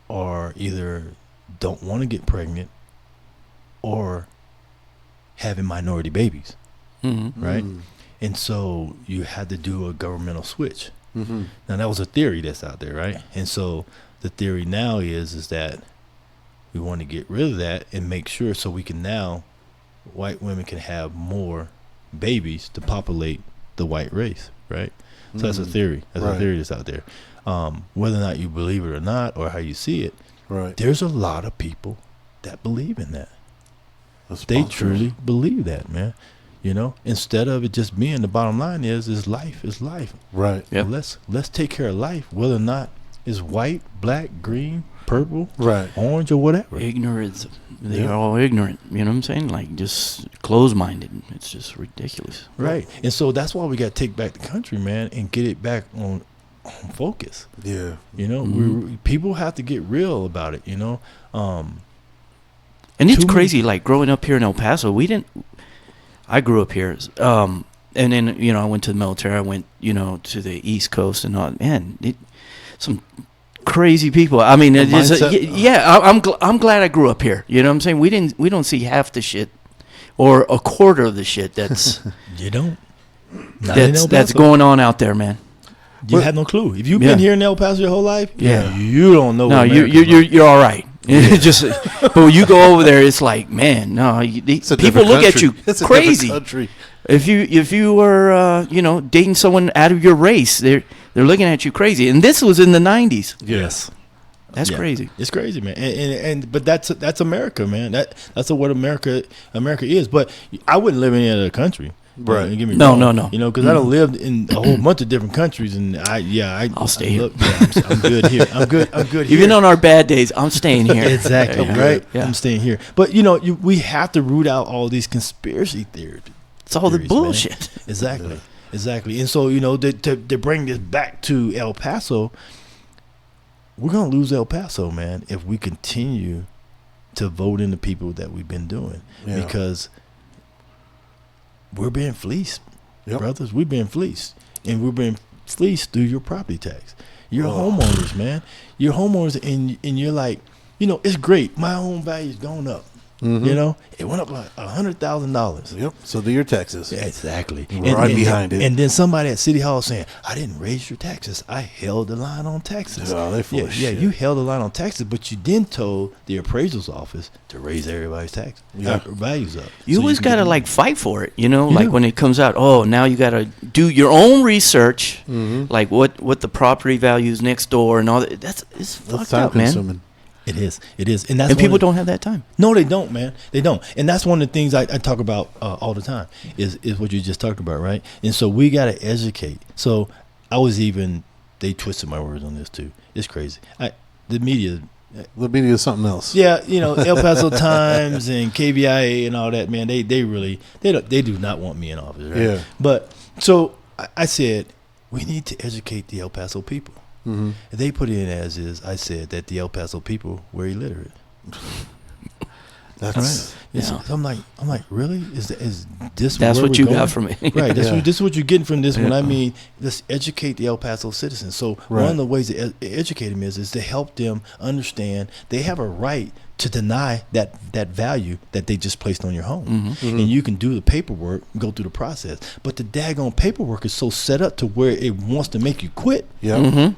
are either don't want to get pregnant or having minority babies, right? And so you had to do a governmental switch. Now that was a theory that's out there, right? And so the theory now is that we want to get rid of that and make sure so we can now white women can have more babies to populate the white race, right? So that's a theory. That's a theory that's out there. Whether or not you believe it or not, or how you see it, there's a lot of people that believe in that. They truly believe that, man. Instead of it just being the bottom line is life is life. Right. Yep. Let's take care of life, whether or not it's white, black, green, purple, orange, or whatever. Ignorance. They're all ignorant. You know what I'm saying? Like just closed-minded. It's just ridiculous. Right. And so that's why we got to take back the country, man, and get it back on focus. Yeah. People have to get real about it. And it's crazy. Like growing up here in El Paso, I grew up here. And then, I went to the military. I went, to the East Coast and all. Man, some crazy people. I mean, I'm glad I grew up here. You know what I'm saying? We don't see half the shit or a quarter of the shit that's you don't. That's going on out there, man. You have no clue. If you've been here in El Paso your whole life, you don't know. No, you're all right. Just, but when you go over there, it's like, man, no, people look at you crazy. If you were dating someone out of your race, they're looking at you crazy. And this was in the 90s. Yes. That's crazy. It's crazy, man. But that's America, man. That's what America is. But I wouldn't live in any other country. Right. Don't get me wrong. No. Because I don't lived in a whole bunch of different countries, and I'll stay here. I'm good here. I'm good here. Even on our bad days, I'm staying here. Exactly. Right. Yeah. I'm staying here. But we have to root out all these conspiracy theories. It's all the bullshit. Man. Exactly. And so to bring this back to El Paso, we're gonna lose El Paso, man, if we continue to vote in the people that we've been doing, because we're being fleeced, brothers. We're being fleeced, and we're being fleeced through your property tax. You're homeowners, man. You're homeowners, and you're like, it's great. My home value's gone up. It went up like $100,000. Yep. So do your taxes. Yeah, exactly. Right behind it. And then somebody at City Hall saying, "I didn't raise your taxes. I held the line on taxes." Oh, they full of shit. You held the line on taxes, but you then told the appraisal's office to raise everybody's tax values up. You always gotta fight for it, when it comes out. Oh, now you gotta do your own research, like what the property values next door and all that. It's fucked up, man. Consuming. It is, and people don't have that time. No, they don't, man. They don't, and that's one of the things I talk about all the time. Is what you just talked about, right? And so we got to educate. So they twisted my words on this too. It's crazy. The media is something else. Yeah, El Paso Times and KBIA and all that, man. They do not want me in office, right? Yeah. But so I said we need to educate the El Paso people. They put it in as is. I said that the El Paso people were illiterate. That's right. So I'm like, really? Is this? That's what you going? Got from it, right? This is what you're getting from this one. I mean, let's educate the El Paso citizens. So one of the ways to educate them is to help them understand they have a right to deny that value that they just placed on your home. And you can do the paperwork, go through the process. But the daggone paperwork is so set up to where it wants to make you quit. Yeah.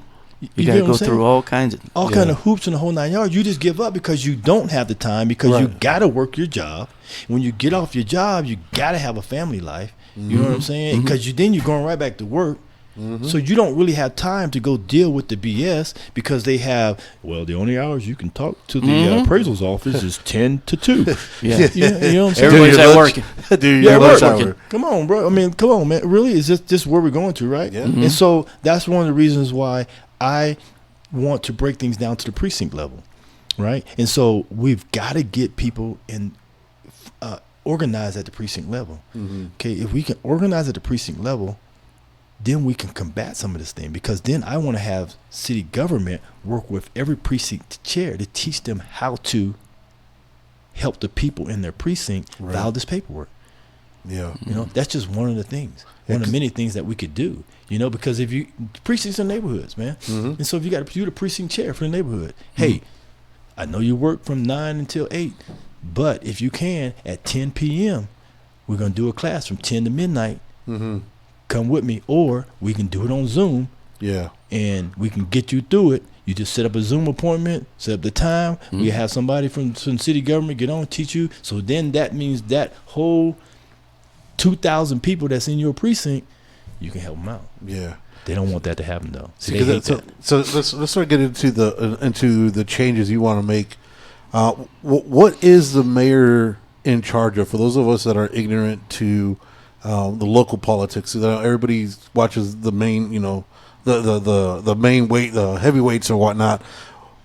You got to go through all kinds of hoops in the whole 9 yards. You just give up because you don't have the time, because you got to work your job. When you get off your job, you got to have a family life. You know what I'm saying? Because then you're going right back to work. So you don't really have time to go deal with the BS, because they have, the only hours you can talk to the appraisal's office is 10 to 2. Yeah. You know what I'm saying? Everybody's at work. Dude, you're working. Come on, bro. I mean, come on, man. Really, is this where we're going to, right? Yeah. And so that's one of the reasons why I want to break things down to the precinct level, right? And so we've got to get people in organized at the precinct level. Okay, if we can organize at the precinct level, then we can combat some of this thing, because then I want to have city government work with every precinct chair to teach them how to help the people in their precinct file this paperwork. Yeah. You know, that's just one of the things, one of many things that we could do, you know, because if you, precincts are neighborhoods, man. And so if you got to do the precinct chair for the neighborhood, hey, I know you work from 9 until 8, but if you can, at 10 p.m., we're going to do a class from 10 to midnight. Come with me, or we can do it on Zoom. Yeah. And we can get you through it. You just set up a Zoom appointment, set up the time. We have somebody from city government get on, teach you. So then that means that whole 2,000 people that's in your precinct, you can help them out. Yeah. They don't want that to happen, though. So let's start getting into the changes you want to make. What is the mayor in charge of? For those of us that are ignorant to the local politics, everybody watches the main, the main weight, the heavyweights or whatnot.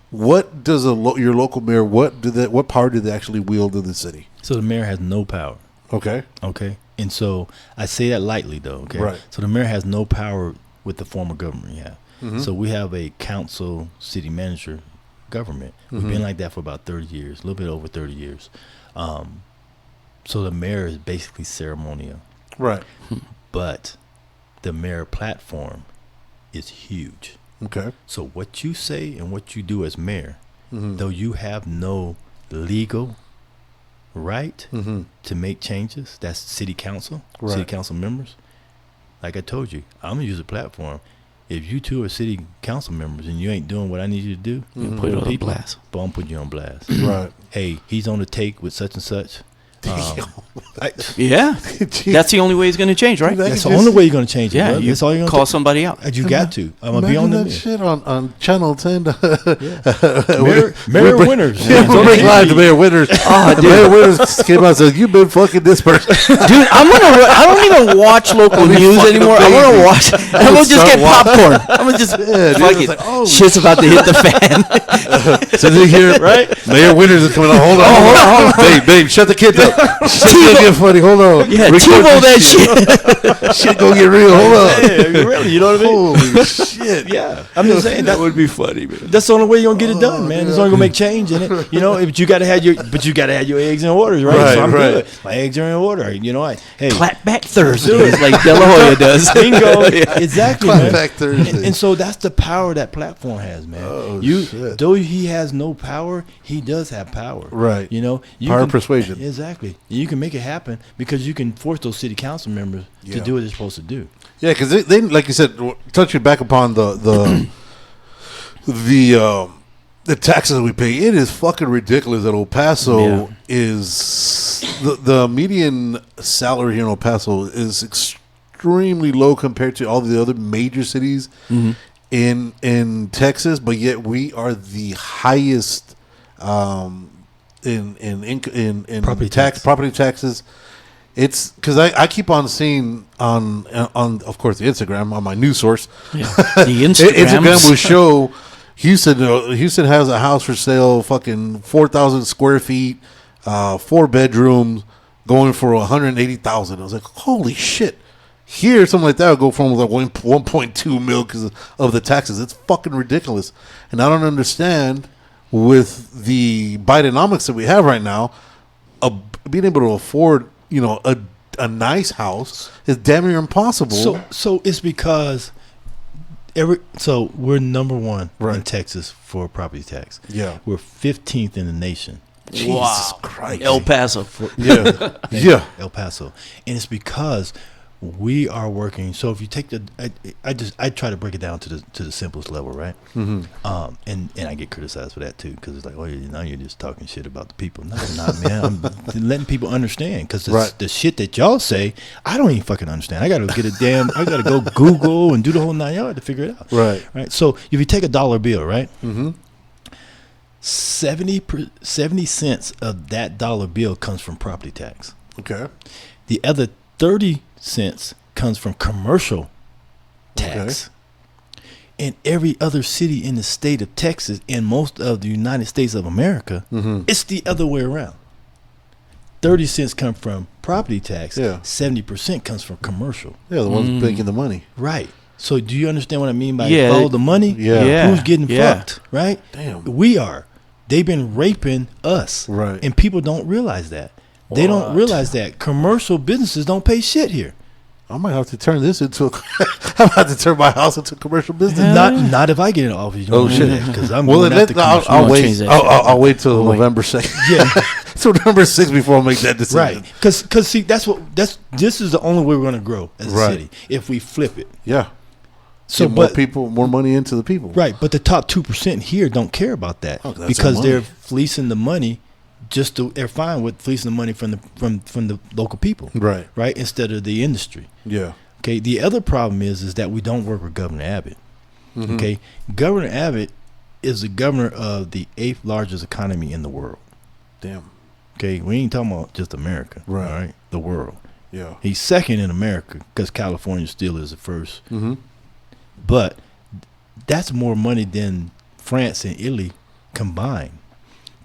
What does your local mayor? What power do they actually wield in the city? So the mayor has no power. Okay. And so I say that lightly, though. Okay. Right. So the mayor has no power with the form of government we have. So we have a council, city manager government. We've been like that for about 30 years, a little bit over 30 years. So the mayor is basically ceremonial. Right. But the mayor platform is huge. Okay. So what you say and what you do as mayor, though you have no legal right to make changes, that's city council, city council members. Like I told you, I'm going to use a platform. If you two are city council members and you ain't doing what I need you to do, put it on blast. But I'm putting you on blast. Right. Hey, he's on the take with such and such. Yeah, that's the only way it's going to change, right? That's the only way you're going to change it. Yeah, bro. you That's all you're gonna call somebody out. You got to. I'm going to be on that the shit on Channel 10. Mayor Winters. Yeah, we bring live to Mayor Winters. Mayor Winters came out and said, "You've been fucking this person." Dude, I don't even watch local news anymore. I'm gonna watch. I'm gonna just get popcorn. I'm gonna just fuck it. Like, shit's about to hit the fan. So did you hear? Right? Mayor Winters is coming on. Hold on. Babe, shut the kids up. Shit's gonna get funny. Hold on. Yeah, TiVo that shit. Shit gonna get real. Hold on. Yeah, really, you know what I mean? Holy shit. Yeah, I'm just saying That would be funny, man. that's the only way you're gonna get it done, man. It's only gonna make change in it. You know, but you gotta have your eggs in order, right? So I'm good. My eggs are in order. You know, hey, Clap back Thursdays like De La Hoya does. bingo, exactly, Clap man. back Thursday. And so that's the power that platform has, man. Oh, shit. Though he has no power, he does have power. Right. You know, Power of persuasion. Exactly. You can make it happen because you can force those city council members to do what they're supposed to do. Yeah, because they, like you said, touching back upon the taxes we pay, it is fucking ridiculous that El Paso is the median salary here in El Paso is extremely low compared to all the other major cities in Texas, but yet we are the highest in property taxes. It's because I keep on seeing on of course the Instagram on my news source. Yeah. The Instagram will show Houston has a house for sale, fucking 4,000 square feet, 4 bedrooms, going for 180,000. I was like, holy shit! Here, something like that would go from like 1.2 mil because of the taxes. It's fucking ridiculous, and I don't understand with the Bidenomics that we have right now, being able to afford a nice house is damn near impossible. So it's because we're number one in Right. Texas for property tax. Yeah. We're 15th in the nation Jesus Christ. El Paso. Yeah. Yeah. El Paso, and it's because we are working. So if you take I try to break it down to the simplest level, right? Mm-hmm. And I get criticized for that too, because it's like, oh, now you're just talking shit about the people. No, I'm not, man. I'm letting people understand, because the shit that y'all say, I don't even fucking understand. I gotta I gotta go Google and do the whole 9 yards to figure it out. Right. So if you take a dollar bill, right? Mm-hmm. 70 cents of that dollar bill comes from property tax. Okay. The other 30 cents comes from commercial tax. Okay. In every other city in the state of Texas and most of the United States of America, it's the other way around. 30 cents come from property tax. 70% comes from commercial. Yeah, the ones making the money. Right. So do you understand what I mean by follow the money? Yeah. Who's getting fucked, right? Damn. We are. They've been raping us. Right. And people don't realize that. They don't realize that commercial businesses don't pay shit here. I might have to turn this into I might have to turn my house into a commercial business. Not if I get in office. Oh shit! Because I'm well, going after I'll wait. I'll wait till November 6th. Yeah, till November 6th before I make that decision. Right? Because see, this is the only way we're going to grow as a city, if we flip it. Yeah. So, get more money into the people. Right, but the top 2% here don't care about that, because they're fleecing the money. They're fine with fleecing the money from the local people, right, instead of the industry. Yeah. Okay. The other problem is that we don't work with Governor Abbott. Mm-hmm. Okay. Governor Abbott is the governor of the 8th largest economy in the world. Damn. Okay. We ain't talking about just America, right? All right. The world. Yeah. He's second in America because California still is the first. Mm-hmm. But that's more money than France and Italy combined.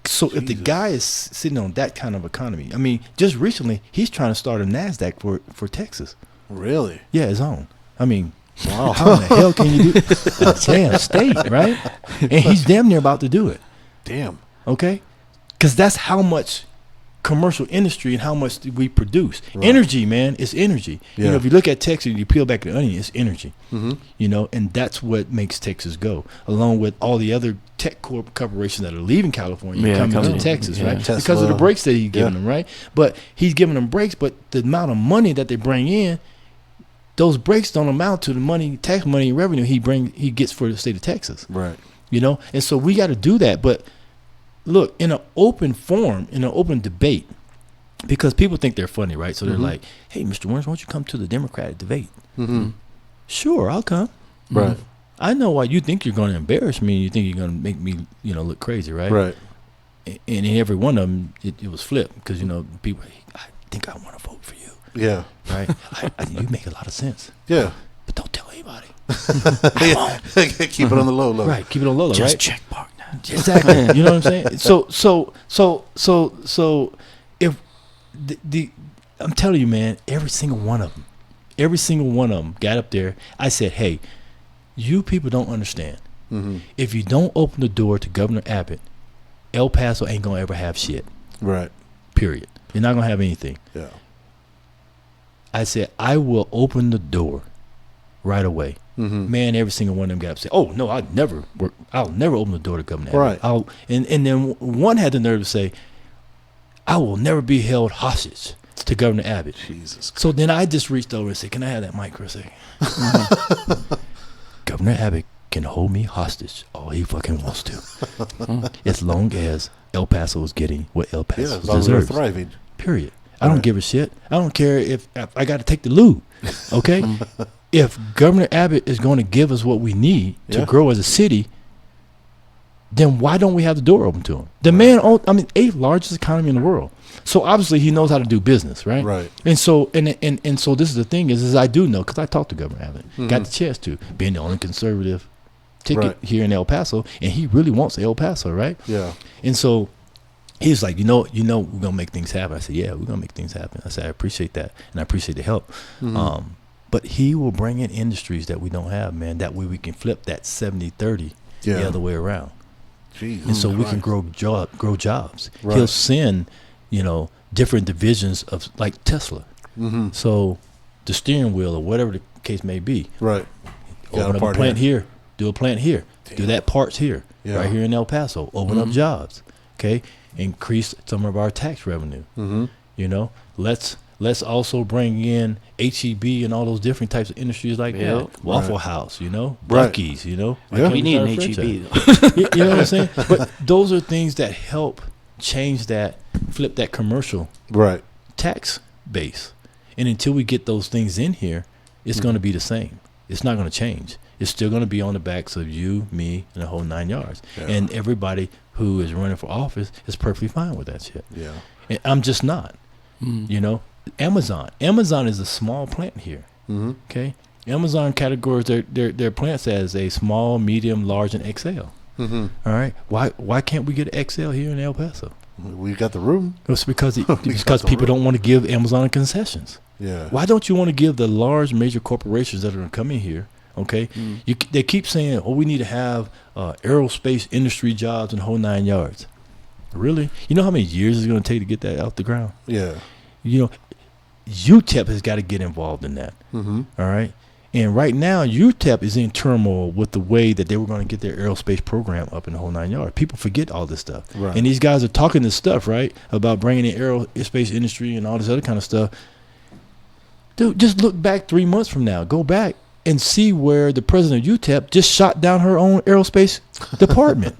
So if the guy is sitting on that kind of economy, I mean, just recently he's trying to start a NASDAQ for Texas. Really? Yeah, his own. I mean, wow. How in the hell can you do a damn state, right? And he's damn near about to do it. Damn. Okay? Because that's how much commercial industry and how much we produce. Right. Energy, man, it's energy. Yeah. You know, if you look at Texas and you peel back the onion, it's energy. Mm-hmm. You know, and that's what makes Texas go, along with all the other tech corporations that are leaving California and coming to Texas, right? Tesla. Because of the breaks that he's giving them, right? But he's giving them breaks, but the amount of money that they bring in, those breaks don't amount to the money, tax money, revenue he gets for the state of Texas. Right. You know, and so we got to do that. But look, in an open forum, in an open debate, because people think they're funny, right? So they're like, hey, Mr. Warren, why don't you come to the Democratic debate? Mm-hmm. Sure, I'll come. Right. I know why you think you're going to embarrass me and you think you're going to make me, look crazy, right? Right. And in every one of them, it was flipped because, people, I think I want to vote for you. Yeah. Right? You make a lot of sense. Yeah. But don't tell anybody. Keep it on the low. Right. Keep it on the low, Just right? check mark now. Exactly. You know what I'm saying? So if I'm telling you, man, every single one of them got up there. I said, hey, you people don't understand. Mm-hmm. If you don't open the door to Governor Abbott, El Paso ain't gonna ever have shit. Right. Period. You're not gonna have anything. Yeah. I said, I will open the door right away. Mm-hmm. Man, every single one of them got up and said, oh, no, I'll never open the door to Governor Abbott. Right. And then one had the nerve to say, I will never be held hostage to Governor Abbott. Jesus. So then I just reached over and said, can I have that mic for a second? Mm-hmm. Governor Abbott can hold me hostage all he fucking wants to. As long as El Paso is getting what El Paso deserves. Thriving. Period. I don't give a shit. I don't care if I got to take the lube. Okay? If Governor Abbott is going to give us what we need to grow as a city, then why don't we have the door open to him? The man owns, 8th largest economy in the world. So obviously he knows how to do business, right? Right. And so and so this is the thing is I do know, because I talked to Governor Abbott, got the chance to, being the only conservative ticket here in El Paso, and he really wants El Paso, right? Yeah. And so he was like, we're gonna make things happen. I said, yeah, we're gonna make things happen. I said, I appreciate that, and I appreciate the help. Mm-hmm. But he will bring in industries that we don't have, man. That way we can flip that 70-30 the other way around. Jesus and so Christ. we can grow jobs. Right. He'll send, different divisions of like Tesla. Mm-hmm. So the steering wheel or whatever the case may be. Right. Open up a plant here. Do a plant here. Damn. Do that parts here. Yeah. Right here in El Paso. Open up jobs. Okay. increase some of our tax revenue. Mm-hmm. You know, let's also bring in HEB and all those different types of industries like Yep. that. Waffle House, you know, Right. Buc-ee's, you know. Why Yeah. can't We need start an a HEB. franchise? You know what I'm saying? But those are things that help change that, flip that commercial Right. tax base. And until we get those things in here, it's going to be the same. It's not going to change. It's still going to be on the backs of you, me, and the whole 9 yards. Yeah. And everybody who is running for office is perfectly fine with that shit. Yeah. And I'm just not. You know, Amazon is a small plant here. Mm-hmm. Okay, Amazon categories their plants as a small, medium, large, and XL. Mm-hmm. All right, why can't we get XL here in El Paso? We got the room. It's because We got the people room. don't want to give Amazon concessions. Yeah. Why don't you want to give the large major corporations that are going to come in here? Okay, they keep saying, "Oh, we need to have aerospace industry jobs and the whole 9 yards." Really? You know how many years it's going to take to get that out the ground? Yeah. You know, UTEP has got to get involved in that. Mm-hmm. All right. And right now, UTEP is in turmoil with the way that they were going to get their aerospace program up in the whole 9 yards. People forget all this stuff. Right. And these guys are talking this stuff, right, about bringing in aerospace industry and all this other kind of stuff. Dude, just look back 3 months from now. Go back and see where the president of UTEP just shot down her own aerospace department.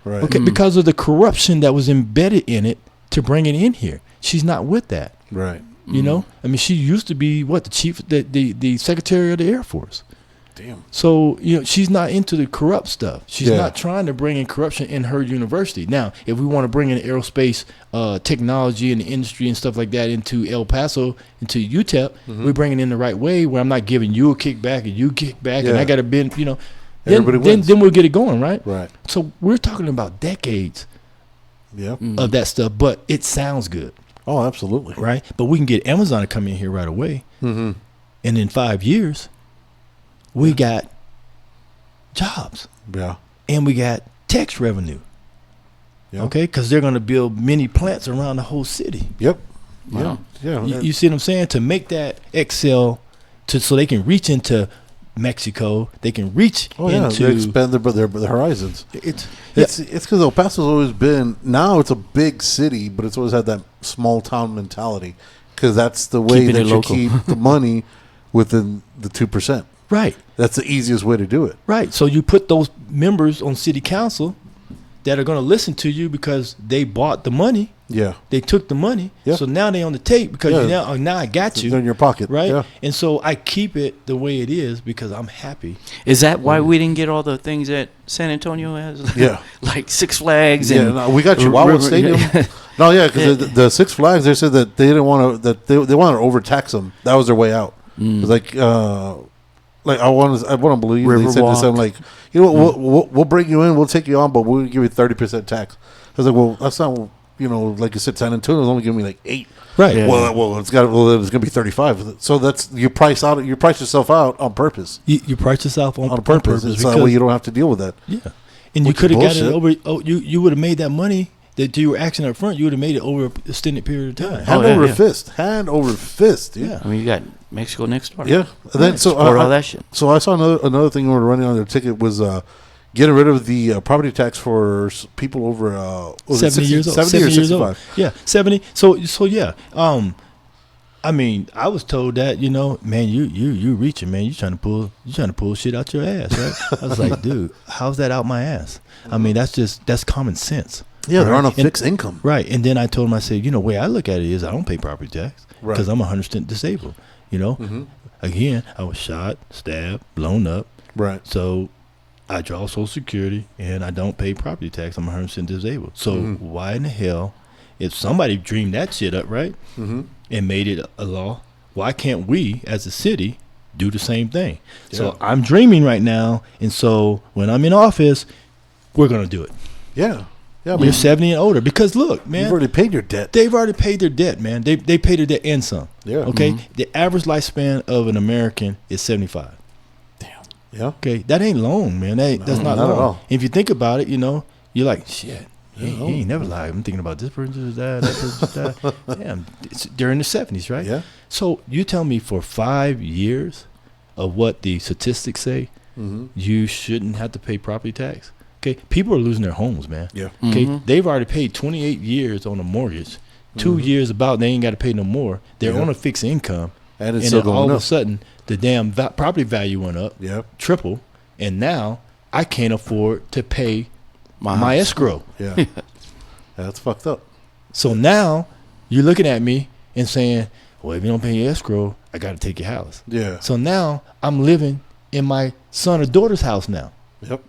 Right. Okay, because of the corruption that was embedded in it to bring it in here. She's not with that. Right. You know, I mean, she used to be the secretary of the Air Force. Damn. So, you know, she's not into the corrupt stuff. She's Yeah. not trying to bring in corruption in her university. Now, if we want to bring in aerospace technology and the industry and stuff like that into El Paso, into UTEP, we bring it in the right way where I'm not giving you a kickback and you kickback and Yeah. I got to bend, you know. Everybody wins. Then we'll get it going, right? Right. So we're talking about decades Yeah. of that stuff, but it sounds good, Oh, absolutely. right? But we can get Amazon to come in here right away. Mm-hmm. And in 5 years, we got jobs Yeah. and we got tax revenue. Yeah. Okay, because they're going to build mini plants around the whole city. Yep. Wow. Yeah. Yeah. You see what I'm saying? To make that XL, so they can reach into Mexico, they can reach Oh yeah, into. they expand their horizons. It's It's because El Paso's always been, now it's a big city, but it's always had that small town mentality because that's the way Keeping that it you local. keep the money within the 2%. right. That's the easiest way to do it. Right. So you put those members on city council that are going to listen to you because they bought the money. Yeah. They took the money. Yeah. So now they on the tape because Yeah. now I got They're you. in your pocket. Right. Yeah. And so I keep it the way it is because I'm happy. Is that why we didn't get all the things that San Antonio has? Yeah. Like Six Flags Yeah, and no, we got Chihuahua River- Stadium. No, yeah, because the Six Flags, they said that they didn't want to, that they wanted to overtax them. That was their way out. It was like I want to believe they said to something like, you know what, we'll bring you in, we'll take you on, but we'll give you 30% tax. I was like, well, that's not, you know, like you said, San Antonio's only giving me like 8. Right. Yeah. Well, it's gonna be 35. So that's you price yourself out on purpose. You price yourself on Purpose. So that way because- you don't have to deal with that. Yeah. And you Which is could have got it bullshit. over. Oh, you would have made that money that you were asking up front. You would have made it over an extended period of time. Hand yeah, over yeah. fist. Hand over fist, dude. Yeah. I mean, you got Mexico next door. Yeah. And then so Support all that shit. So I saw another thing we were running on their ticket was getting rid of the property tax for people over 70 years old. 70 or 65. Yeah, 70. So yeah. I mean, I was told that, you know, man, you reaching, man, you trying to pull shit out your ass, right? I was like, dude, how's that out my ass? I mean, that's common sense. Yeah, they're right? on a And- fixed income. Right. And then I told him, I said, you know, the way I look at it is I don't pay property tax Right. because I'm 100% disabled. You know, again, I was shot, stabbed, blown up. Right. So I draw Social Security and I don't pay property tax. I'm 100% disabled. So why in the hell, if somebody dreamed that shit up, right, and made it a law, why can't we as a city do the same thing? So I'm dreaming right now. And so when I'm in office, we're going to do it. Yeah. Yeah. You're 70 and older because look, man. You've already paid your debt. They've already paid their debt, man. They paid their debt and some. Yeah. Okay. The average lifespan of an American is 75. Yeah. Okay. That ain't long, man. That's not not long. at all. If you think about it, you know, you're like, shit. He Yeah. ain't never lied. I'm thinking about this person just died, that person just died. Damn, they're in the 70s, right? Yeah. So you tell me for 5 years of what the statistics say, you shouldn't have to pay property tax. Okay, people are losing their homes, man. Yeah. Okay, they've already paid 28 years on a mortgage. 2 years about they ain't got to pay no more. They're on a fixed income, And it's and still then all going of up. a sudden the damn property value went up, Yep. triple, and now I can't afford to pay my house. escrow. Yeah. That's fucked up. So now you're looking at me and saying, well, if you don't pay your escrow, I got to take your house. Yeah. So now I'm living in my son or daughter's house now. Yep.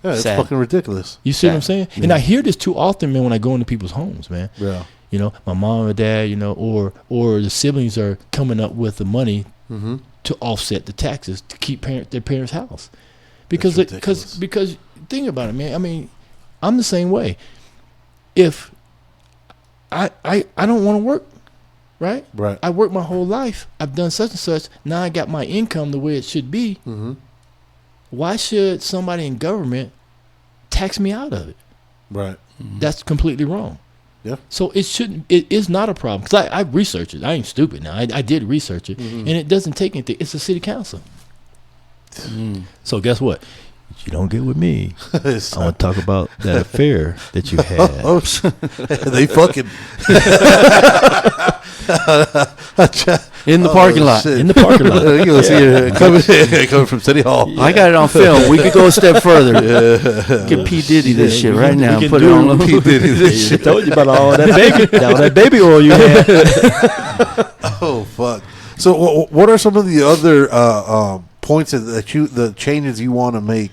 Yeah, it's Sad. fucking ridiculous. You see what I'm Sad. saying? And I hear this too often, man, when I go into people's homes, man. Yeah. You know, my mom or dad, you know, or the siblings are coming up with the money Mm-hmm. to offset the taxes to keep their parents' house. Because That's ridiculous. because think about it, man. I mean, I'm the same way. If I don't want to work, right? Right. I worked my whole life. I've done such and such. Now I got my income the way it should be. Mm-hmm. Why should somebody in government tax me out of it? Right. That's completely wrong. Yeah. So it shouldn't. It is not a problem because I researched it. I ain't stupid now. I did research it, and it doesn't take anything. It's the city council. So guess what? You don't get with me. It's- I want to talk about that affair that you had. Oh, they fucking In the parking lot. shit. In the parking lot. You gonna see it coming from City Hall. I got it on film. We could go a step further. Get P. Diddy this shit right now. we can Put it do on. He did this I shit. told you about all that baby, all that baby oil you had. Oh fuck! So, what are some of the other points the changes you want to make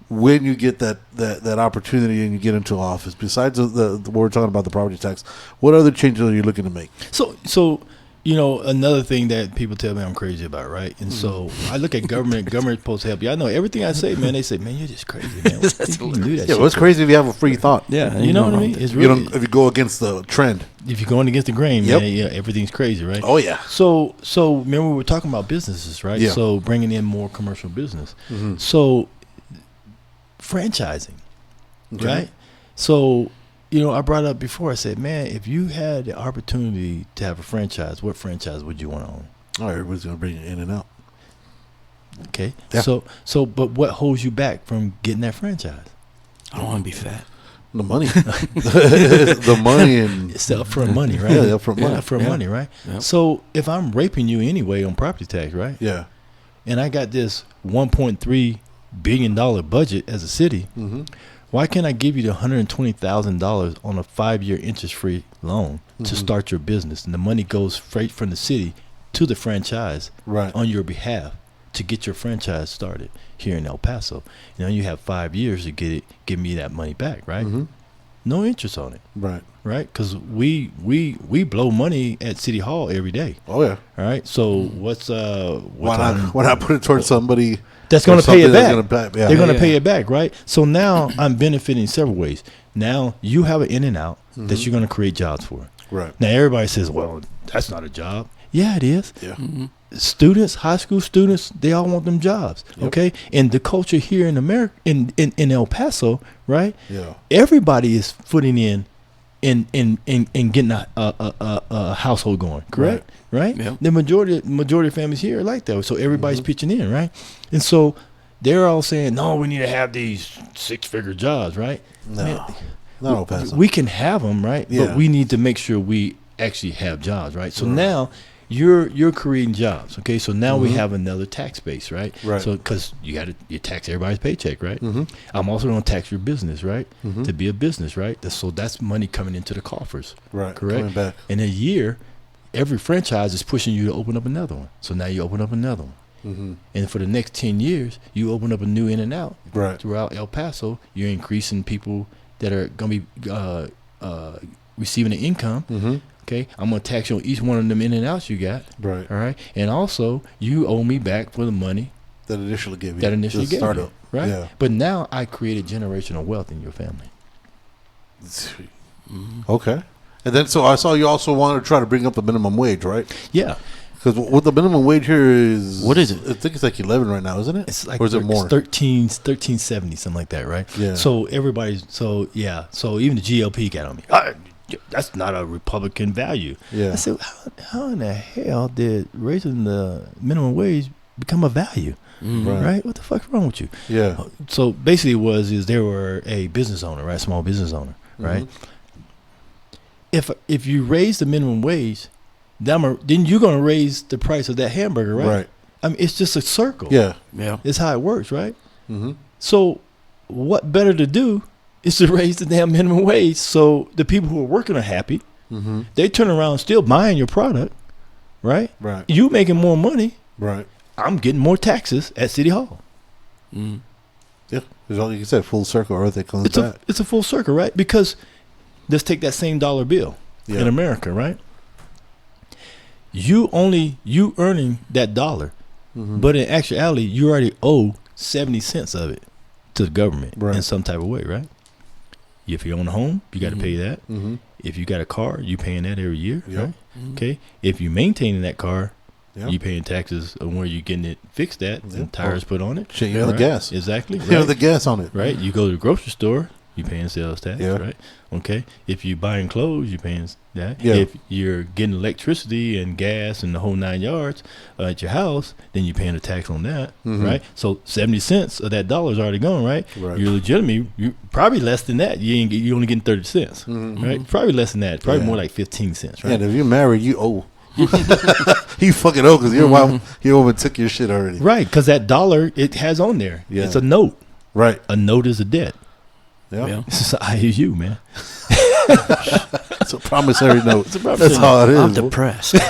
when you get that opportunity and you get into office? Besides the we're talking about the property tax, what other changes are you looking to make? So you know, another thing that people tell me I'm crazy about, right? And so I look at government. Government's supposed to help you. I know everything I say, man. They say, man, you're just crazy, man. What you can do that Yeah, shit what's for? crazy if you have a free thought? Yeah, You know what I mean? It's You really, don't if you go against the trend. if you're going against the grain, Yep. man, yeah, everything's crazy, right? Oh yeah. So remember we were talking about businesses, right? Yeah. So bringing in more commercial business. Mm-hmm. So franchising, right? So you know, I brought up before. I said, man, if you had the opportunity to have a franchise, what franchise would you want to own? Oh, everybody's gonna bring it in and out. Okay. Yeah. But what holds you back from getting that franchise? I don't want to be fat. The money, the money, and It's the upfront money, right? Yeah, the upfront money. Upfront Yeah. money, right? Yep. So if I'm raping you anyway on property tax, right? yeah. And I got this $1.3 billion budget as a city, Mm-hmm. why can't I give you the $120,000 on a 5-year interest-free loan to start your business? And the money goes straight from the city to the franchise Right. on your behalf to get your franchise started here in El Paso. You know, you have 5 years to give me that money back, right? Mm-hmm. No interest on it, Right. right? Because we blow money at City Hall every day, Oh yeah. all right? So what's Why not put it towards somebody that's going or to pay it something that's back? gonna pay- yeah. They're going to Yeah. pay it back, right? So now I'm benefiting several ways. Now you have an in and out that you're going to create jobs for. Right. Now everybody says, "Well, that's not a job." Yeah, it is. Yeah. Students, high school students, they all want them jobs. Yep. Okay, and the culture here in America, in El Paso, right? Yeah. Everybody is footing in getting a household going. Correct, right? Yep. The majority of families here are like that. So everybody's pitching in, right? And so they're all saying, "No, we need to have these 6-figure jobs," right? No. Man, Not El Paso. we can have them, right? Yeah. But we need to make sure we actually have jobs, right? So now you're creating jobs, okay? So now we have another tax base, right? Right. So because you tax everybody's paycheck, right? Mhm. I'm also going to tax your business, right? To be a business, right? So that's money coming into the coffers, Right. correct? Coming back. In a year, every franchise is pushing you to open up another one. So now you open up another one. Mm-hmm. And for the next 10 years, you open up a new in and out Right. throughout El Paso. You're increasing people that are going to be receiving the income. Mm-hmm. Okay, I'm going to tax you on each one of them in and outs you got. Right. All right, and also you owe me back for the money That initially gave you. that initially the gave startup. you. Right. Yeah. But now I created generational wealth in your family. Sweet. Okay. And then, so I saw you also want to try to bring up the minimum wage, right? Yeah, Because what the minimum wage here is. What is it? I think it's like 11 right now, isn't it? it's like or is it more? It's 1370, something like that, right? Yeah. So everybody's so even the GLP got on me. That's not a Republican value. Yeah. I said, how in the hell did raising the minimum wage become a value, right? What the fuck's wrong with you? Yeah. So basically, they were a business owner, right? Small business owner, right? If you raise the minimum wage, then you're gonna raise the price of that hamburger, right? Right. I mean, it's just a circle. Yeah. Yeah. It's how it works, right? Mm-hmm. So what better to do is to raise the damn minimum wage so the people who are working are happy. Mm-hmm. They turn around still buying your product, right? Right. You making more money. Right. I'm getting more taxes at City Hall. Mm. Yeah. It's all, like you said, full circle, or they comes back. It's a full circle, right? Because let's take that same dollar bill in America, right? You earning that dollar, but in actuality, you already owe 70 cents of it to the government in some type of way, right? If you own a home, you got to pay that. Mm-hmm. If you got a car, you paying that every year, Yep. right? Okay. If you maintaining that car, Yep. you paying taxes on where you getting it fixed at and tires put on it. Shit, you have the right? gas. Exactly. You have Right. the gas on it. Right. You go to the grocery store, you paying sales tax, Yeah. right? Okay. If you buying clothes, you paying that. Yeah. If you're getting electricity and gas and the whole 9 yards at your house, then you're paying a tax on that, right? So 70 cents of that dollar is already gone, right? Right. You're legitimately, you probably less than that. You only getting 30 cents, right? Probably less than that. Probably more like 15 cents, right? And if you're married, you owe. You fucking owe because your wife, your woman took your shit already. Right, because that dollar, it has on there. Yeah. It's a note. Right. A note is a debt. Yeah. Yeah. This is an IOU, man. It's a promissory note. promissory That's all it is. I'm depressed. Yeah,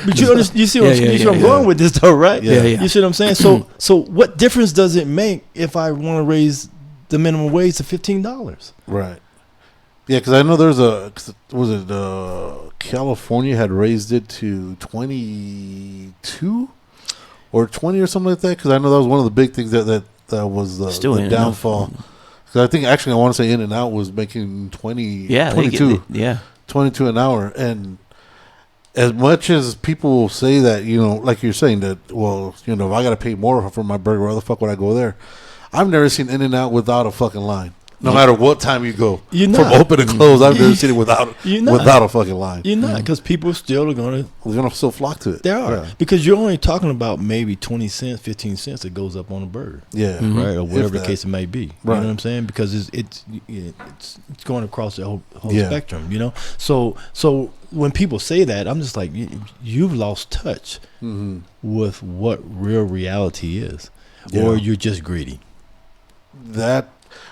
but you see what, I'm yeah. going with this, though, right? Yeah, yeah. You see what I'm saying? So what difference does it make if I want to raise the minimum wage to $15? Right. Yeah, because I know there's California had raised it to 22 or 20 or something like that. Because I know that was one of the big things that was Still the downfall. Because I think actually I want to say In-N-Out was making 22 an hour. And as much as people say that, like you're saying that, well, if I got to pay more for my burger, why the fuck would I go there? I've never seen In-N-Out without a fucking line. No matter what time you go, from open to close, I've never seen it without a fucking line. You're not, because people still are going to. They're gonna still flock to it. They are, because you're only talking about maybe 20 cents, 15 cents that goes up on a burger. Yeah, right, or whatever the that. case it may be. Right. You know what I'm saying? Because it's going across the whole Yeah. spectrum. So when people say that, I'm just like, you've lost touch with what real reality is, or you're just greedy.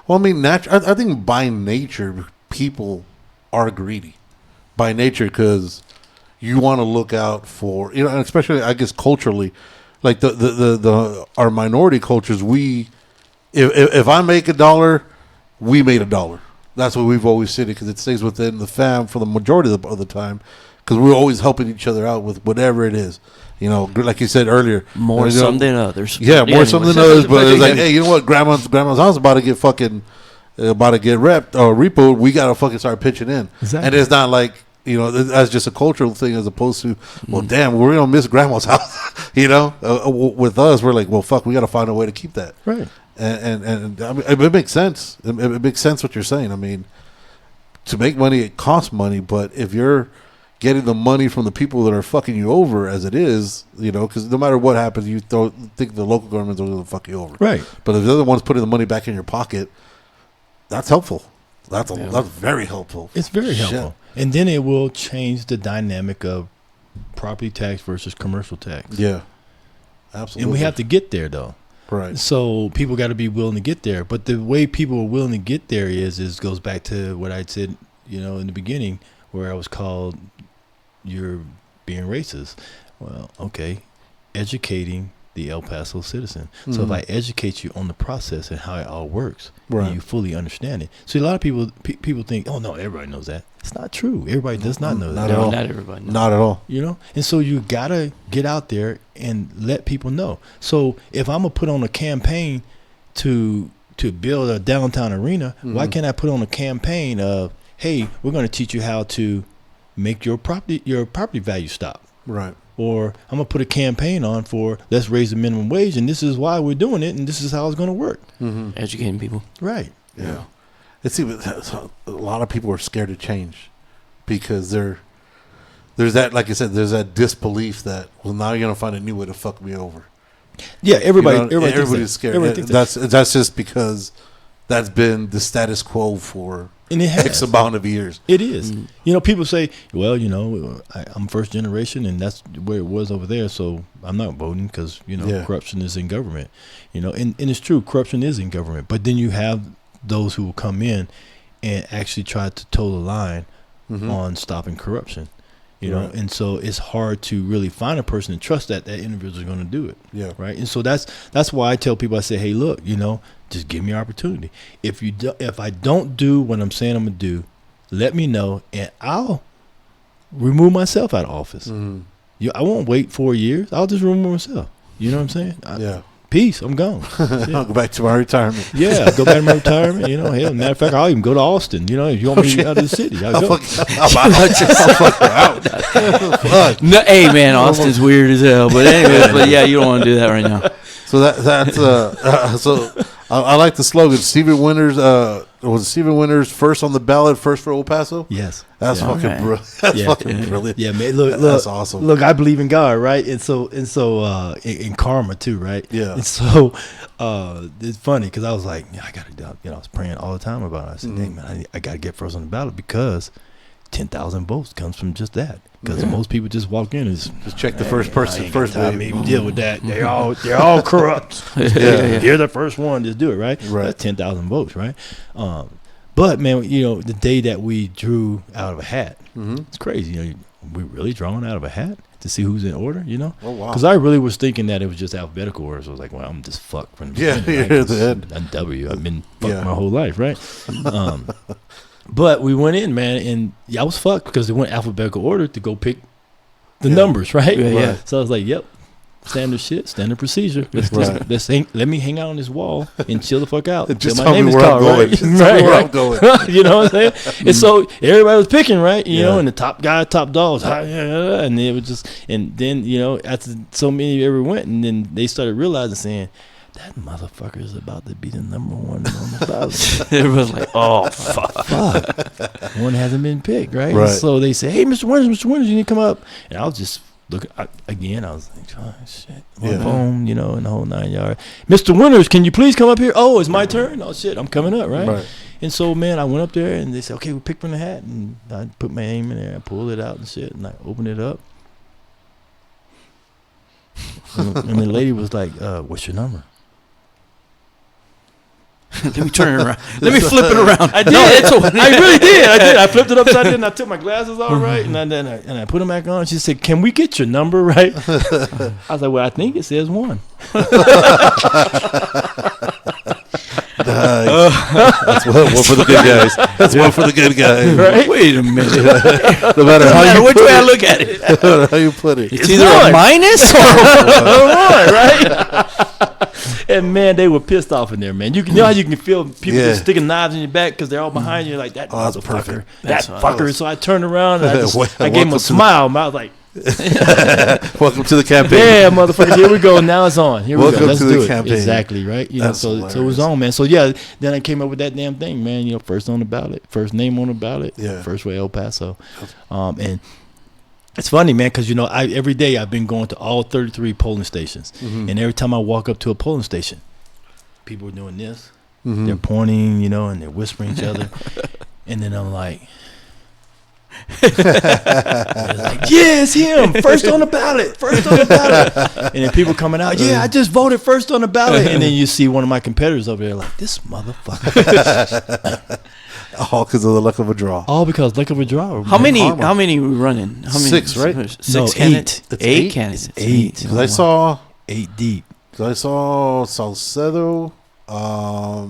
Well, I mean, I think by nature, people are greedy. By nature, because you want to look out for, and especially, I guess, culturally, like our minority cultures, if I make $1, we made $1. That's what we've always said, because it stays within the fam for the majority of the time, because we're always helping each other out with whatever it is. Like you said earlier, More some than others. Yeah, more some than others. But it's like, hey, you know what? Grandma's house is about to get repped or repoed. We got to fucking start pitching in. Exactly. And it's not like, that's just a cultural thing, as opposed to, well, damn, we're going to miss grandma's house. With us, we're like, well, fuck, we got to find a way to keep that. Right. And I mean, it makes sense. It makes sense what you're saying. I mean, to make money, it costs money. But if you're getting the money from the people that are fucking you over, as it is, because no matter what happens, you think the local government's going to fuck you over. Right. But if the other one's putting the money back in your pocket, that's helpful. That's very helpful. It's very Shit. helpful. And then it will change the dynamic of property tax versus commercial tax. Yeah. Absolutely. And we have to get there, though. Right. So people got to be willing to get there. But the way people are willing to get there is goes back to what I said, in the beginning, where I was called, you're being racist. Well, okay, educating the El Paso citizen. So if I educate you on the process and how it all works, and you fully understand it. So a lot of people think, oh no, everybody knows that. It's not true. Everybody does not know that. Not at all. Not everybody knows. Not at all. And so you gotta get out there and let people know. So if I'm gonna put on a campaign to build a downtown arena, why can't I put on a campaign of, hey, we're gonna teach you how to make your property value stop. Right. Or I'm going to put a campaign on for, let's raise the minimum wage, and this is why we're doing it, and this is how it's going to work. Educating people. Right. Yeah. It's even, a lot of people are scared to change because they're there's that, like I said, there's that disbelief that, well, now you're gonna find a new way to fuck me over. Yeah, everybody's everybody's scared. Everybody thinks That's just because that's been the status quo for and it has. X amount of years. It is. You know, people say, well, you know, I'm first generation and that's where it was over there, so I'm not voting because, you know, corruption is in government. You know, and it's true, corruption is in government. But then you have those who will come in and actually try to toe the line on stopping corruption. You know, and so it's hard to really find a person and trust that individual is going to do it. Yeah. Right. And so that's why I tell people, I say, hey, look, you know, just give me opportunity. If I don't do what I'm saying I'm going to do, let me know and I'll remove myself out of office. I won't wait 4 years. I'll just remove myself. You know what I'm saying? Peace. I'm gone. I'll go back to my retirement. Yeah, go back to my retirement. You know, hell, matter of fact, I'll even go to Austin. You know, if you want me to get out of the city, I'll go. No, hey, man, Austin's weird as hell. But anyway, but yeah, you don't want to do that right now. So that's so I like the slogan. Stephen Winters was Stephen Winters first on the ballot, first for El Paso. Yes, that's fucking brilliant. That's fucking brilliant. Yeah, man. Look, that's awesome. Look, I believe in God, right? And so in karma too, right? Yeah. And so it's funny because I was like, I gotta, you know, I was praying all the time about it. I said, hey man, I gotta get first on the ballot because 10,000 votes comes from just that. Because most people just walk in and just check the first person first. I mean, deal with that. They're all corrupt. You're the first one. Just do it, right? Right. That's 10,000 votes, right? But man, you know, the day that we drew out of a hat, it's crazy. You know, we really drawn out of a hat to see who's in order. You know? Oh wow. Because I really was thinking that it was just alphabetical order. So I was like, well, I'm just fucked from the beginning. Right? The end. I'm W. I've been fucked my whole life, right? But we went in, man, and I was fucked because they went alphabetical order to go pick the numbers, right? Yeah. So I was like, yep, standard shit, standard procedure. Let me hang out on this wall and chill the fuck out. Just tell me where I'm going. Where I'm going. You know what I'm saying? And so everybody was picking, right? You know, and the top guy, top dog, and it was just, and then, you know, after so many ever went, and then they started realizing, saying, that motherfucker is about to be the number one on the ballot. Everyone's like, oh, fuck. One hasn't been picked, right? So they say, hey, Mr. Winters, you need to come up. And I was just looking, again, I was like, oh, shit. My phone, you know, in the whole 9 yards. Mr. Winters, can you please come up here? Oh, it's my turn? Oh, shit, I'm coming up, right? And so, man, I went up there, and they said, okay, we'll pick from the hat. And I put my name in there, I pulled it out and shit, and I opened it up. And the lady was like, what's your number? Let me turn it around. Let me flip it around. I did. I really did. I flipped it upside down. And I took my glasses off, right, and I put them back on. She said, "Can we get your number, right?" I was like, "Well, I think it says 1." That's one for the good guys. That's one for the good guys. Right? Wait a minute. No matter which way I look at it. No matter how you put it. It's either a minus or a 1, right? And man, they were pissed off in there, man. You know how you can feel people just sticking knives in your back because they're all behind you, like that motherfucker, that fucker. So I turned around and I gave him a smile. I was like, welcome to the campaign. Yeah, motherfucker. Here we go. Now it's on. Here we go. Let's do it. Campaign. Exactly, right? You know, so it was on, man. So yeah, then I came up with that damn thing, man. You know, first on the ballot, first name on the ballot, first for El Paso, and it's funny, man, because you know, every day I've been going to all 33 polling stations, and every time I walk up to a polling station, people are doing this. They're pointing, you know, and they're whispering each other, and then I'm like. Like, yeah, it's him. First on the ballot. First on the ballot. And then people coming out, yeah, I just voted first on the ballot. And then you see one of my competitors over there like, this motherfucker. All because of the luck of a draw. All because luck of a draw. How many are we running? How many? 6, right? 6 candidates. 8 candidates. 8. Because I saw 8 deep. Because I saw Salcedo. I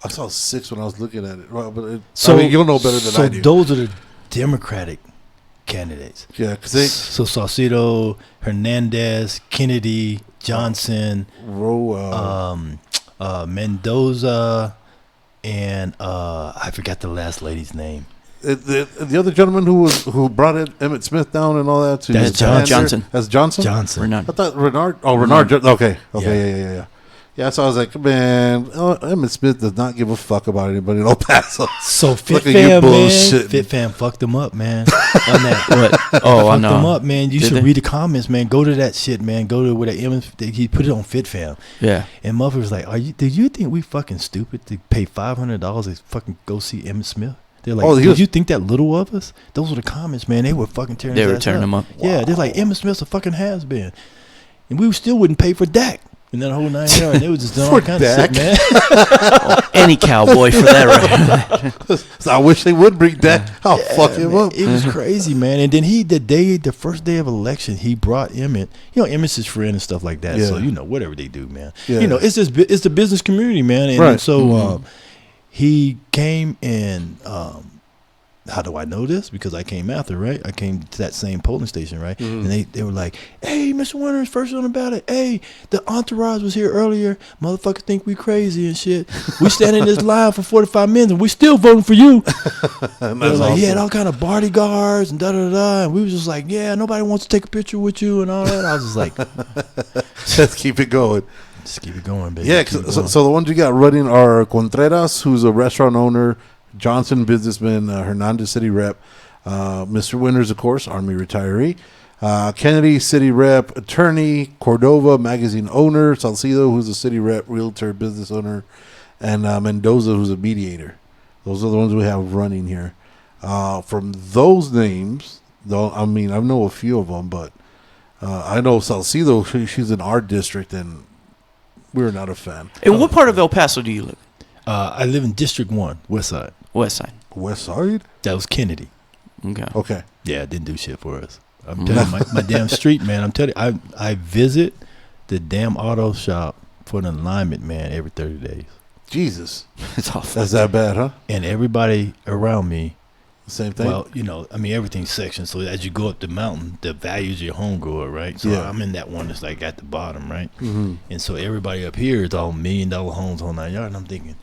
saw 6 when I was looking at it. But I mean, you'll know better than I do. So those are the Democratic candidates. Yeah, because so Salcedo, Hernandez, Kennedy, Johnson, Mendoza, and I forgot the last lady's name. The other gentleman who brought Emmett Smith down and all that. That's Johnson. That's Johnson. Johnson. Renard. I thought Renard. Oh, Renard. Okay. Yeah. Yeah, so I was like, man, Emmett Smith does not give a fuck about anybody in El Paso. So Look Fit at you Fam, man, bullshitting. Fit Fam fucked them up, man. On that, What? Oh, I fucked them know. up, man. You Did should they? read the comments, man. Go to that shit, man. Go to where that he put it on Fit Fam, Yeah. and motherfucker was like, did you think we fucking stupid to pay $500 to fucking go see Emmett Smith? They're like, did you think that little of us? Those were the comments, man. They were fucking tearing. They his were ass tearing him up. Yeah, they're like, Emmett Smith's a fucking has been, and we still wouldn't pay for Dak. And that whole 9 yards, they was just doing all kinds of shit, man. Any cowboy for that, right? So I wish they would bring that. I'll fuck him Man, up. it was crazy, man. And then the first day of election, he brought Emmett. You know, Emmett's his friend and stuff like that. Yeah. So whatever they do, man. Yeah. It's it's the business community, man. And Right. so he came and how do I know this? Because I came after, right? I came to that same polling station, right? And they were like, "Hey, Mr. Winters, first on the ballot. Hey, the entourage was here earlier. Motherfuckers think we crazy and shit. We stand in this line for 45 minutes and we still voting for you." They were like, he had all kind of bodyguards and da-da-da. And we was just like, yeah, nobody wants to take a picture with you and all that. I was just like, Let's keep it going. just keep it going, baby. Yeah, Keep it so, going. so the ones you got running are Contreras, who's a restaurant owner, Johnson businessman, Hernandez city rep, Mr. Winters, of course, Army retiree, Kennedy city rep, attorney, Cordova magazine owner, Salcido, who's a city rep, realtor, business owner, and Mendoza, who's a mediator. Those are the ones we have running here. From those names, though, I mean, I know a few of them, but I know Salcido, she's in our district, and we're not a fan. In what part of El Paso do you live? I live in District 1, West Side. West Side. West Side? That was Kennedy. Okay. Okay. Yeah, it didn't do shit for us. I'm telling you, my damn street, man. I'm telling you, I visit the damn auto shop for an alignment, man, every 30 days. Jesus. It's awful. That's that bad, huh? And everybody around me, Same thing? well, I mean, everything's sectioned. So as you go up the mountain, the values of your home go up, right? So Yeah. I'm in that one that's like at the bottom, right? Mm-hmm. And so everybody up here is all $1 million homes on 9 yards. And I'm thinking,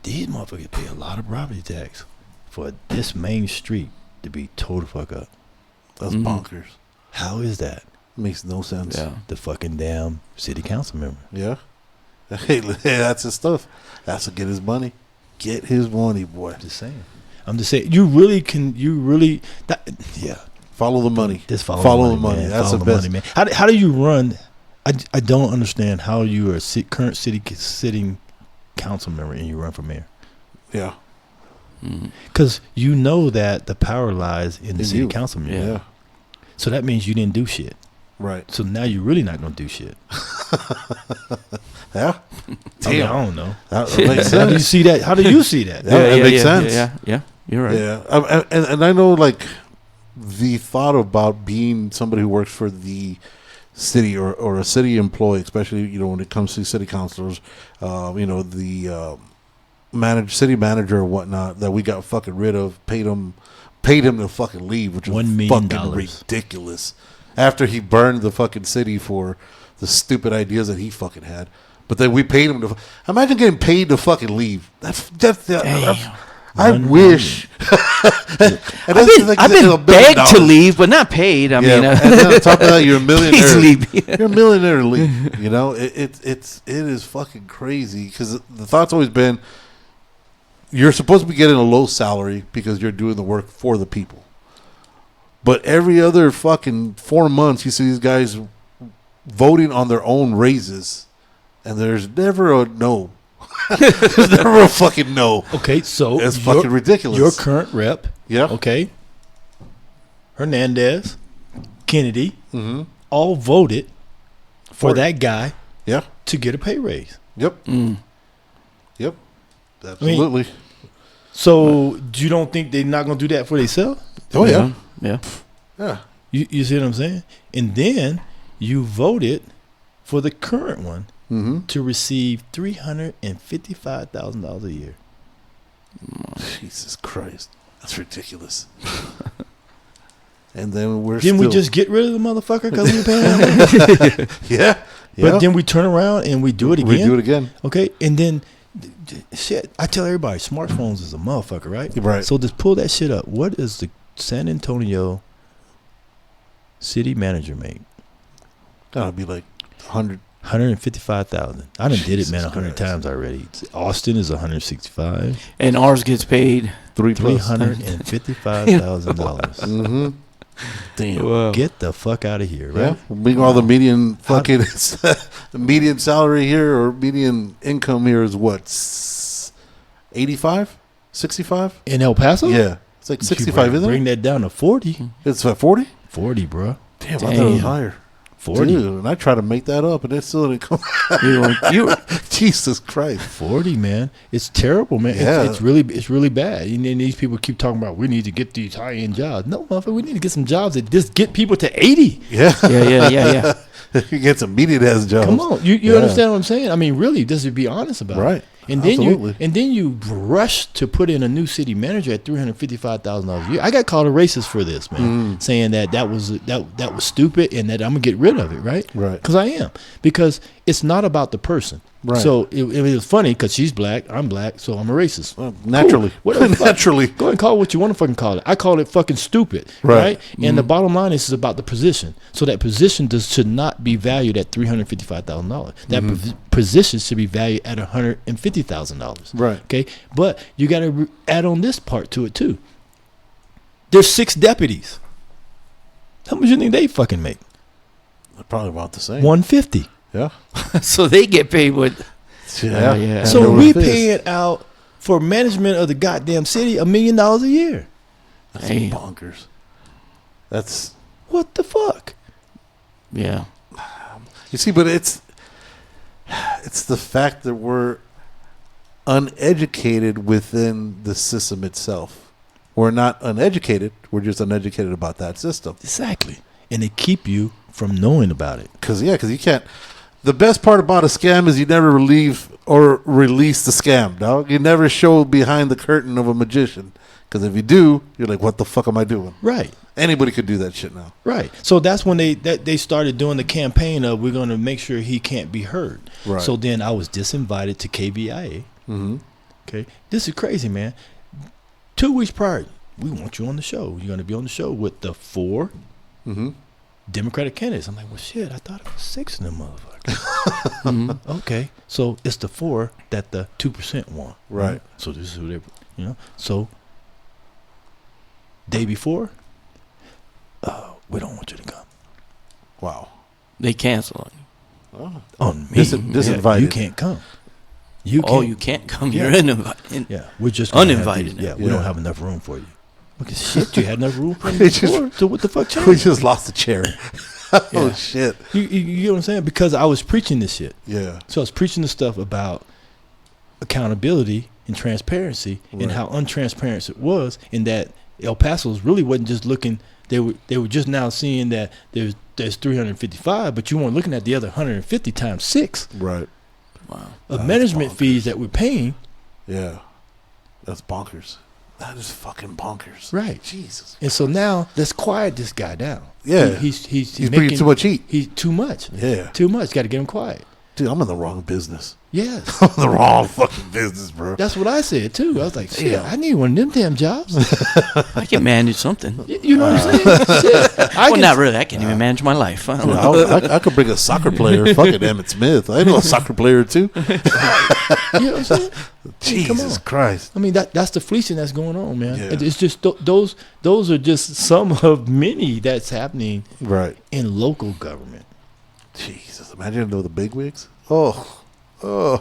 these motherfuckers pay a lot of property tax for this main street to be tore the fuck up. That's Mhm. bonkers. How is that? Makes no sense. Yeah. The fucking damn city council member. Yeah. Hey, that's his stuff. That's to get his money. Get his money, boy. I'm just saying, you really can, yeah. Follow the money. Just follow the money. Man. That's follow the the best. money, man. How do you run? I don't understand how you are a current sitting council member and you run for mayor. Yeah. Because you know that the power lies in the In city you. council member. Yeah. So that means you didn't do shit. Right. So now you're really not going to do shit. Yeah. I mean, I don't know. That makes How do you sense. see that? How do you see that? Yeah, it makes sense. Yeah. You're right. Yeah. And I know, like, the thought about being somebody who works for the city or a city employee, especially, when it comes to city councilors, the city manager or whatnot that we got fucking rid of, paid him to fucking leave, which was $1 million. fucking ridiculous. After he burned the fucking city for the stupid ideas that he fucking had. But then we paid him to. Imagine getting paid to fucking leave. That's I wish. I've been begged to leave, but not paid. I mean, and then on top of that, you're a millionaire. Please leave. You're a millionaire. Leave. It is fucking crazy because the thought's always been you're supposed to be getting a low salary because you're doing the work for the people. But every other fucking 4 months, you see these guys voting on their own raises, and there's never a no. There's never a fucking no. Okay, so It's fucking ridiculous. Your current rep, Yeah. okay, Hernandez, Kennedy, Mm-hmm. all voted for For- that guy Yeah. to get a pay raise. Yep. Yep. Absolutely. So you don't think they're not going to do that for themselves? Oh yeah. Yeah. Yeah. You see what I'm saying? And then you voted for the current one Mm-hmm. to receive $355,000 a year. Jesus Christ, that's ridiculous. And then Didn't we just get rid of the motherfucker because we were paying him? yeah. But then we turn around and we do it again. We do it again. Okay, and then shit. I tell everybody, smartphones is a motherfucker, right? Right. So just pull that shit up. What does the San Antonio city manager make? Gotta be like 100 $155,000. I done did it, man, 100 times already. Austin is 165. And ours gets paid. $355,000. Damn. Wow. Get the fuck out of here, Yeah. right? Meanwhile, the median fucking the median salary here or median income here is what? 85? 65? In El Paso? Yeah. It's like 65, isn't Bring it? that down to 40. It's what, 40? 40, bro. Damn, I thought it was higher. 40. Dude, and I try to make that up, and it still didn't come. Jesus Christ, 40, man. It's terrible, man. Yeah. It's really bad. And then these people keep talking about we need to get these high-end jobs. No, motherfucker, we need to get some jobs that just get people to 80. yeah, Yeah. You get some immediate ass jobs. Come on, you Yeah. understand what I'm saying? I mean, really, just to be honest about Right. it. And Absolutely. then you rush to put in a new city manager at $355,000 a year. I got called a racist for this, man, saying that was stupid and that I'm gonna get rid of it, right? Right. Because I am, because it's not about the person. Right. So it was funny because she's black, I'm black, so I'm a racist. Naturally. Cool. Whatever the fuck. Naturally. Go ahead and call it what you want to fucking call it. I call it fucking stupid, Right. right? And the bottom line is about the position. So that position should not be valued at $355,000. That position should be valued at $150,000. Right. Okay. But you got to add on this part to it too. There's 6 deputies. How much do you think they fucking make? Probably about the same. 150. Yeah. So they get paid with. Yeah. yeah. So Hand we over fist. paying out for management of the goddamn city $1 million a year. That's Damn. bonkers. That's What the fuck? Yeah. you see, but it's the fact that we're uneducated within the system itself. We're not uneducated. We're just uneducated about that system. Exactly. And they keep you from knowing about it. Because you can't. The best part about a scam is you never release the scam, dog. You never show behind the curtain of a magician. Because if you do, you're like, what the fuck am I doing? Right. Anybody could do that shit now. Right. So that's when they started doing the campaign of we're going to make sure he can't be heard. Right. So then I was disinvited to KVIA. Mm-hmm. Okay. This is crazy, man. 2 weeks prior, we want you on the show. You're going to be on the show with the 4 Mm-hmm. Democratic candidates. I'm like, well, shit, I thought it was 6 of them motherfuckers. Okay. So it's the 4 that the 2% want. Right. So this is who they, So day before, we don't want you to come. Wow. They cancel on you. On me. Disinvited. You can't come. You can't. Oh, you can't come. Yeah. You're uninvited. Yeah, we're just gonna have Uninvited these- now. we Yeah. don't have enough room for you. Because shit, you had enough room for me We just- before. So what the fuck We changed? just lost the chair. Oh, Yeah. shit. You get what I'm saying? Because I was preaching this shit. Yeah. So I was preaching the stuff about accountability and transparency and Right. how untransparent it was, and that El Paso's really wasn't just looking. They were just now seeing that there's 355, but you weren't looking at the other 150 times 6 Right. Wow. of That's management bonkers. fees that we're paying. Yeah. That's bonkers. That is fucking bonkers. Right. Jesus. And so now let's quiet this guy down. Yeah. He's He's bringing too much heat. He's too much. Yeah. Too much. Got to get him quiet. Dude, I'm in the wrong business. Yes. I'm in the wrong fucking business, bro. That's what I said too. I was like, shit, Damn. I need one of them damn jobs. I can manage something. You know what I'm saying? Shit. Well, not really. I can't even manage my life. I don't Dude, know. I could bring a soccer player. Fucking Emmett Smith. I know a soccer player too. You know what I'm saying? Come Jesus on. Christ. I mean, that's the fleecing that's going on, man. Yeah. It's just those are just some of many that's happening Right. in local government. Jesus. Imagine the bigwigs. Oh. Yeah.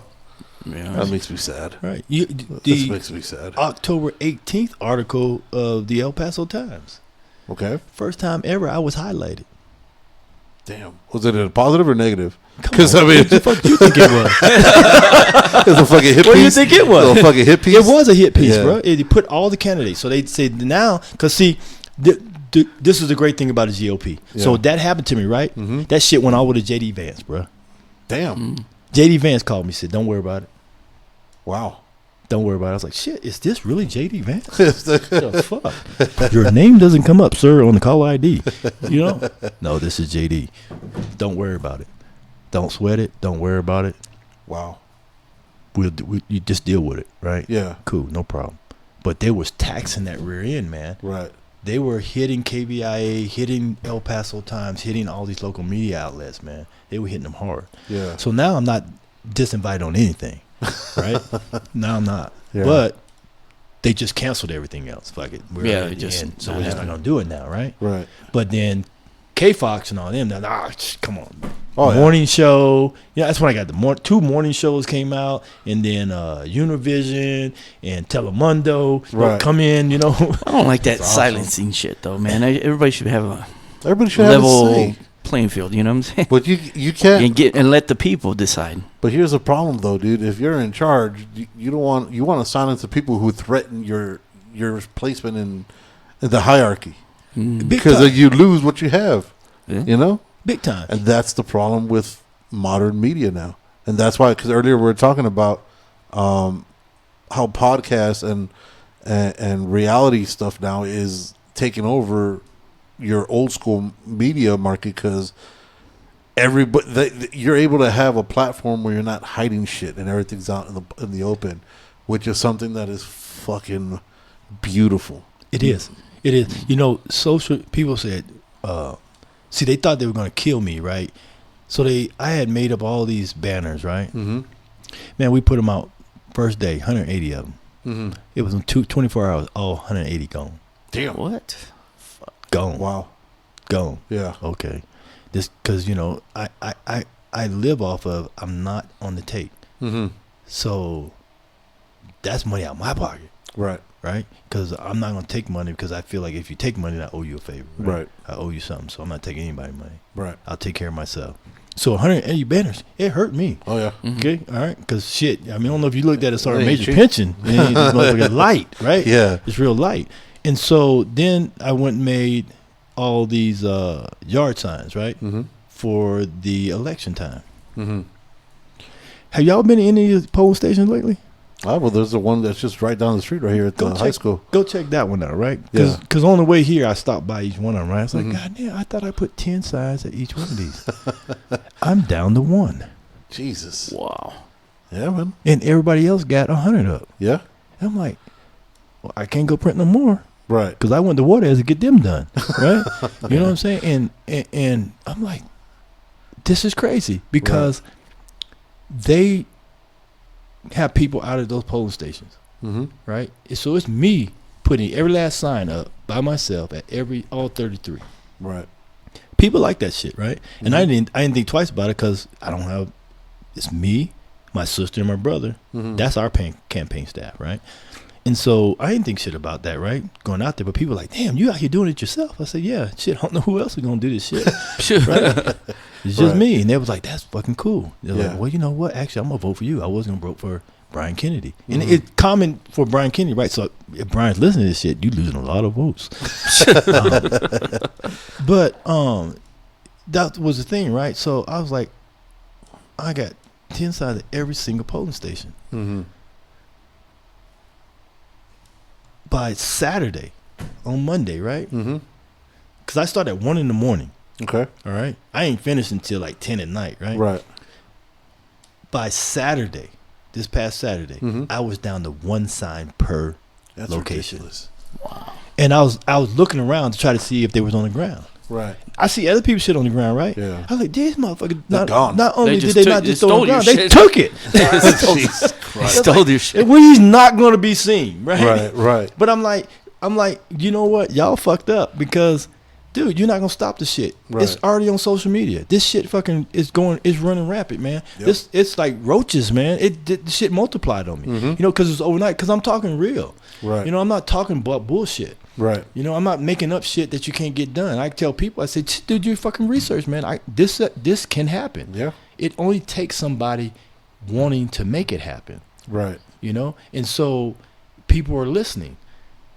That makes me sad. Right. This makes me sad. October 18th article of the El Paso Times. Okay. First time ever I was highlighted. Damn. Was it a positive or negative? Come Because on, I mean, what the fuck do you think it was? it's a fucking hit piece. What do you think it was? A fucking hit piece. It was a hit piece, Yeah. bro. It put all the candidates. So they say now, because see, this is the great thing about the GOP. So Yeah. that happened to me, right? Mhm. That shit went all with JD Vance, bro. Damn. JD Vance called me, said, "Don't worry about it. Wow. Don't worry about it." I was like, "Shit, is this really JD Vance?" The fuck? Your name doesn't come up, sir, on the call ID. You know? No, this is JD. Don't worry about it. Don't sweat it. Don't worry about it. Wow. You just deal with it, right? Yeah. Cool, no problem. But there was tax in that rear end, man. Right. they were hitting KBIA, hitting El Paso Times, hitting all these local media outlets, man. They were hitting them hard. Yeah. So now I'm not disinvited on anything, right? Now I'm not. Yeah. But they just canceled everything else. Fuck it. We're Yeah, at it the just end, so not we're just not happening. going to do it now, right? Right. But then K-Fox and all them, come on. Oh, yeah. Morning show. Yeah, that's when I got the two morning shows came out, and then Univision and Telemundo would Right. come in, you know. I don't like that That's awesome. silencing shit though, man. Everybody should have a Everybody should have a level say. playing field. You know what I'm saying? But you can't. And let the people decide. But here's the problem, though, dude. If you're in charge, you don't want to silence the people who threaten your placement in the hierarchy, Big because time. you lose what you have. Yeah. You know, Big time. and that's the problem with modern media now, and that's why. Because earlier we were talking about how podcasts and reality stuff now is taking over your old school media market, because you're able to have a platform where you're not hiding shit and everything's out in the open, which is something that is fucking beautiful. It is. It is. You know, social people said, see, they thought they were going to kill me, right? So I had made up all these banners, right? Mm-hmm. Man, we put them out first day, 180 of them. Mm-hmm. It was in 24 hours, all 180 gone. Damn. What? Gone. Wow. Gone. Yeah. Okay. This, because, you know, I live off of, I'm not on the tape. Mm-hmm. So that's money out of my pocket. Right. Right? Because I'm not going to take money, because I feel like if you take money, I owe you a favor. Right. I owe you something, so I'm not taking anybody money. Right. I'll take care of myself. So 180 banners, it hurt me. Oh yeah. Okay, all right, because shit. I mean, I don't know if you looked at it, sorry, Hey, major shit. pension. This motherfucker's light, right? Yeah. It's real light. And so then I went and made all these yard signs, right, Mm-hmm. for the election time. Mm-hmm. Have y'all been to any of these poll stations lately? Ah, well, there's the one that's just right down the street right here at the high school. Go check that one out, right? Yeah. Because on the way here, I stopped by each one of them, right? It's like, Mhm. God damn, I thought I put 10 signs at each one of these. I'm down to 1. Jesus. Wow. Yeah, man. And everybody else got 100 up. Yeah. And I'm like, well, I can't go print no more, Right. because I went to Waters to get them done, right? You know what I'm saying? And I'm like, this is crazy, because they have people out of those polling stations, Mm-hmm. right? So it's me putting every last sign up by myself at all 33. Right. People like that shit, right? And I Mhm. didn't think twice about it, because I don't have. It's me, my sister, and my brother. Mm-hmm. That's our campaign staff, right? And so I didn't think shit about that, right? Going out there, but people are like, damn, you out here doing it yourself. I said, yeah, shit, I don't know who else is gonna do this shit. Right? It's just Right. me. And they was like, that's fucking cool. They're Yeah. like, well, you know what? Actually, I'm gonna vote for you. I was gonna vote for Brian Kennedy. And Mhm. it's common for Brian Kennedy, right? So if Brian's listening to this shit, you losing a lot of votes. But that was the thing, right? So I was like, I got 10 signs at every single polling station. Mm-hmm. By Saturday, on Monday, right? Mm-hmm. Because I start at 1 in the morning. Okay. All right, I ain't finished until like 10 at night, right? Right. By Saturday, this past Saturday, Mhm. I was down to 1 sign per That's location. ridiculous. And I was looking around to try to see if they was on the ground. Right. I see other people shit on the ground, right? Yeah. I was like, these motherfuckers, They're gone. not only They did just they took- not they just throw it on stole the your ground, they shit. took it. Jesus Christ. Stole their shit. Well, he's not going to be seen, right? Right. Right. But I'm like, you know what? Y'all fucked up, because, dude, you're not gonna stop the shit. Right. It's already on social media. This shit fucking is running rapid, man. Yep. It's like roaches, man. The shit multiplied on me. Mhm. You know, because it's overnight. Because I'm talking real. Right. You know, I'm not talking about bullshit. Right. You know, I'm not making up shit that you can't get done. I tell people, I say, dude, you fucking research, man. This can happen. Yeah. It only takes somebody wanting to make it happen. Right. You know, and so people are listening.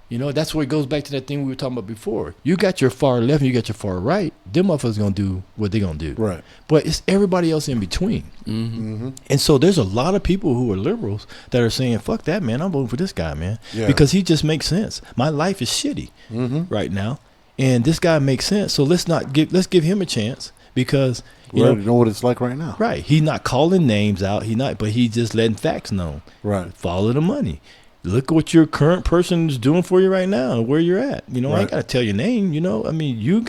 You know, that's where it goes back to that thing we were talking about before. You got your far left and you got your far right. Them motherfuckers gonna do what they gonna do. Right. But it's everybody else in between. Mm-hmm. Mm-hmm. And so there's a lot of people who are liberals that are saying, fuck that, man. I'm voting for this guy, man. Yeah. Because he just makes sense. My life is shitty Mm-hmm. right now. And this guy makes sense. So let's give him a chance, because You already know what it's like right now. right, he's not calling names out. But he's just letting facts known. Right. Follow the money. look at what your current person is doing for you right now and where you're at. You know, I ain't Right. got to tell your name. You know, I mean, you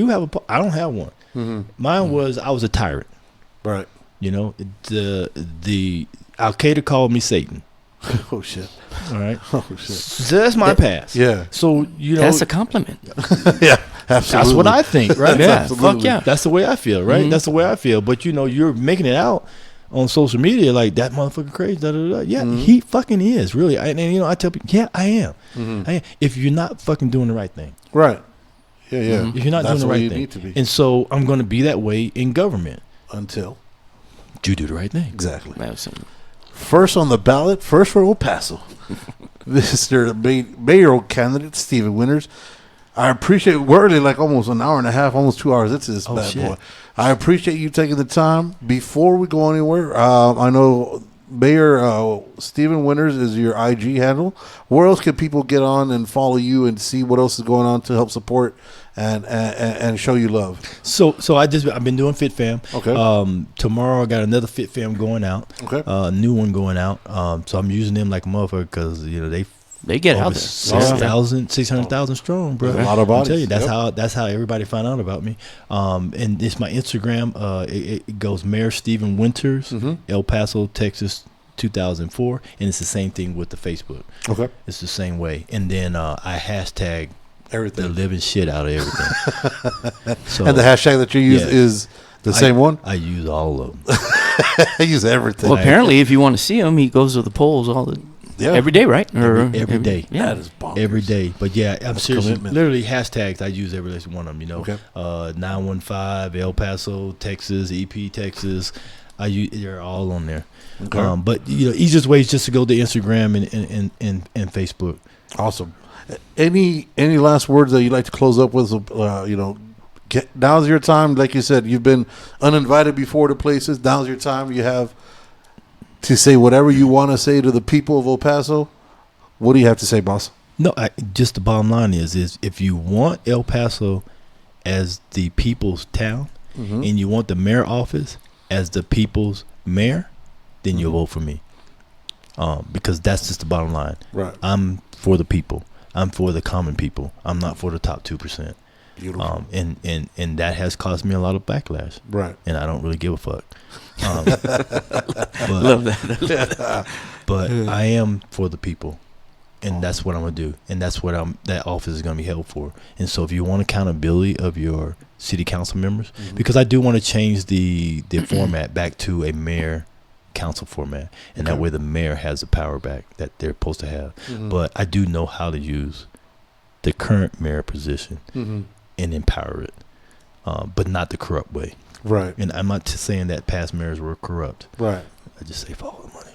have I don't have one. Mine was, I was a tyrant. Right. You know, the Al Qaeda called me Satan. Oh shit. All right. Oh shit. So that's my past. Yeah. So, you know, That's a compliment. Yeah. Absolutely. that's what I think, right? Yeah, Absolutely. fuck yeah. That's the way I feel, right? That's the way I feel. But, you know, you're making it out on social media like that motherfucker crazy. Da, da, da. Yeah, he fucking is, really. And, you know, I tell people, yeah, I am. I am. If you're not fucking doing the right thing. Right. Yeah. Yeah. If you're not That's doing the way right you thing. need to be. And so I'm going to be that way in government. Until. You do the right thing. Exactly. Absolutely. First on the ballot, first for El Paso, Mr. Mayoral candidate Stephen Winters. I appreciate, we're already like almost an hour and a half, almost 2 hours into this bad shit. boy. I appreciate you taking the time. Before we go anywhere, I know Mayor Stephen Winters is your IG handle. Where else can people get on and follow you and see what else is going on to help support and show you love? So I've been doing Fit Fam. Okay. Tomorrow I got another Fit Fam going out. Okay. New one going out. So I'm using them like a motherfucker because, you know, They get out over there. 600,000 strong, bro. A lot of I'll bodies. tell you, Yep. that's how everybody found out about me. And it's my Instagram. It goes Mayor Stephen Winters, El Paso, Texas, 2004, and it's the same thing with the Facebook. Okay. It's the same way. And then I hashtag Everything. the living shit out of everything. So And the hashtag that you use Yeah. is the same one? I use all of them. I use everything. Well, apparently, if you want to see him, he goes to the polls Yeah. every day, right? Every day. Yeah. That is bonkers. Every day. But yeah, I'm That's seriously, commitment. literally hashtags I use every last one of them, you know. Okay. 915 El Paso, Texas, EP Texas. They're all on there. Okay. But you know, easiest way is just to go to Instagram and Facebook. Awesome. Any last words that you'd like to close up with? You know, now's your time. Like you said, you've been uninvited before to places. Now's your time. You have to say whatever you want to say to the people of El Paso. What do you have to say, boss? No, just the bottom line is if you want El Paso as the people's town and you want the mayor office as the people's mayor, then you'll vote for me. Because that's just the bottom line. Right. I'm for the people. I'm for the common people. I'm not for the top 2%. Beautiful. And that has caused me a lot of backlash. Right. And I don't really give a fuck. Love that. But I am for the people. And that's what I'm going to do. And that's what that office is going to be held for. And so if you want accountability of your city council members, because I do want to change the format back to a mayor council format. And that way the mayor has the power back that they're supposed to have. But I do know how to use the current mayor position and empower it, but not the corrupt way. Right. And I'm not saying that past mayors were corrupt. Right. I just say follow the money.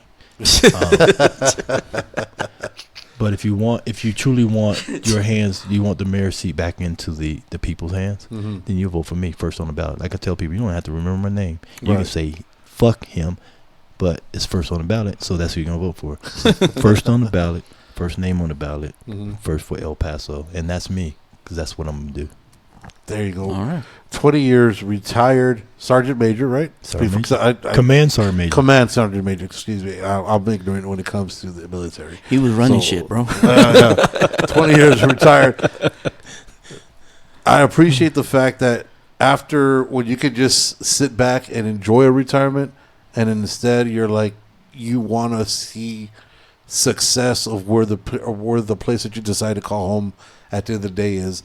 But if you truly want your hands, you want the mayor seat back into the people's hands, then you vote for me first on the ballot. Like I tell people, you don't have to remember my name. You can say fuck him, but it's first on the ballot, so that's who you're gonna vote for. First on the ballot, first name on the ballot, first for El Paso, and that's me, because that's what I'm gonna do. There you go. All right. 20 years retired Sergeant Major, right? Sergeant Major. Command Sergeant Major. Command Sergeant Major, excuse me. I'm ignorant when it comes to the military. He was running So, shit, bro. 20 years retired. I appreciate the fact that after, when you could just sit back and enjoy a retirement, and instead you're like, you want to see success of where the place that you decide to call home at the end of the day is.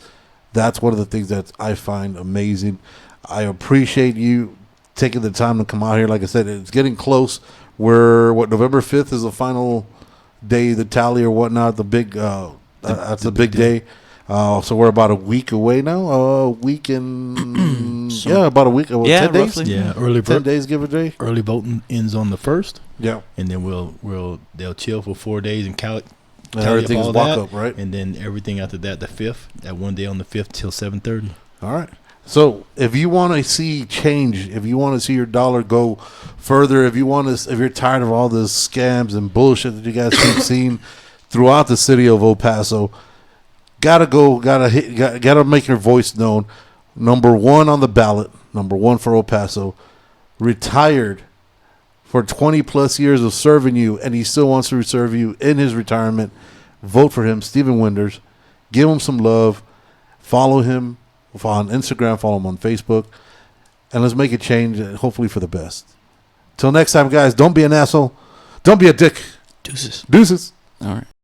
That's one of the things that I find amazing. I appreciate you taking the time to come out here. Like I said, it's getting close. November 5th is the final day, the tally or whatnot, the big, that's a big day. So we're about a week away now. About a week. 10 days? roughly. Yeah, 10 days, give or take. early voting ends on the 1st, Yeah. and then they'll chill for 4 days and count. And everything's walk up, right? And then everything after that, the 5th, that one day on the 5th till 7:30. All right. So if you want to see change, if you want to see your dollar go further, if you're tired of all the scams and bullshit that you guys keep seeing throughout the city of El Paso, gotta make your voice known. Number one on the ballot, number one for El Paso, retired for 20 plus years of serving you, and he still wants to serve you in his retirement. Vote for him, Stephen Winders. Give him some love. Follow him on Instagram. Follow him on Facebook. And let's make a change, hopefully for the best. Till next time, guys, don't be an asshole. Don't be a dick. Deuces. Deuces. All right.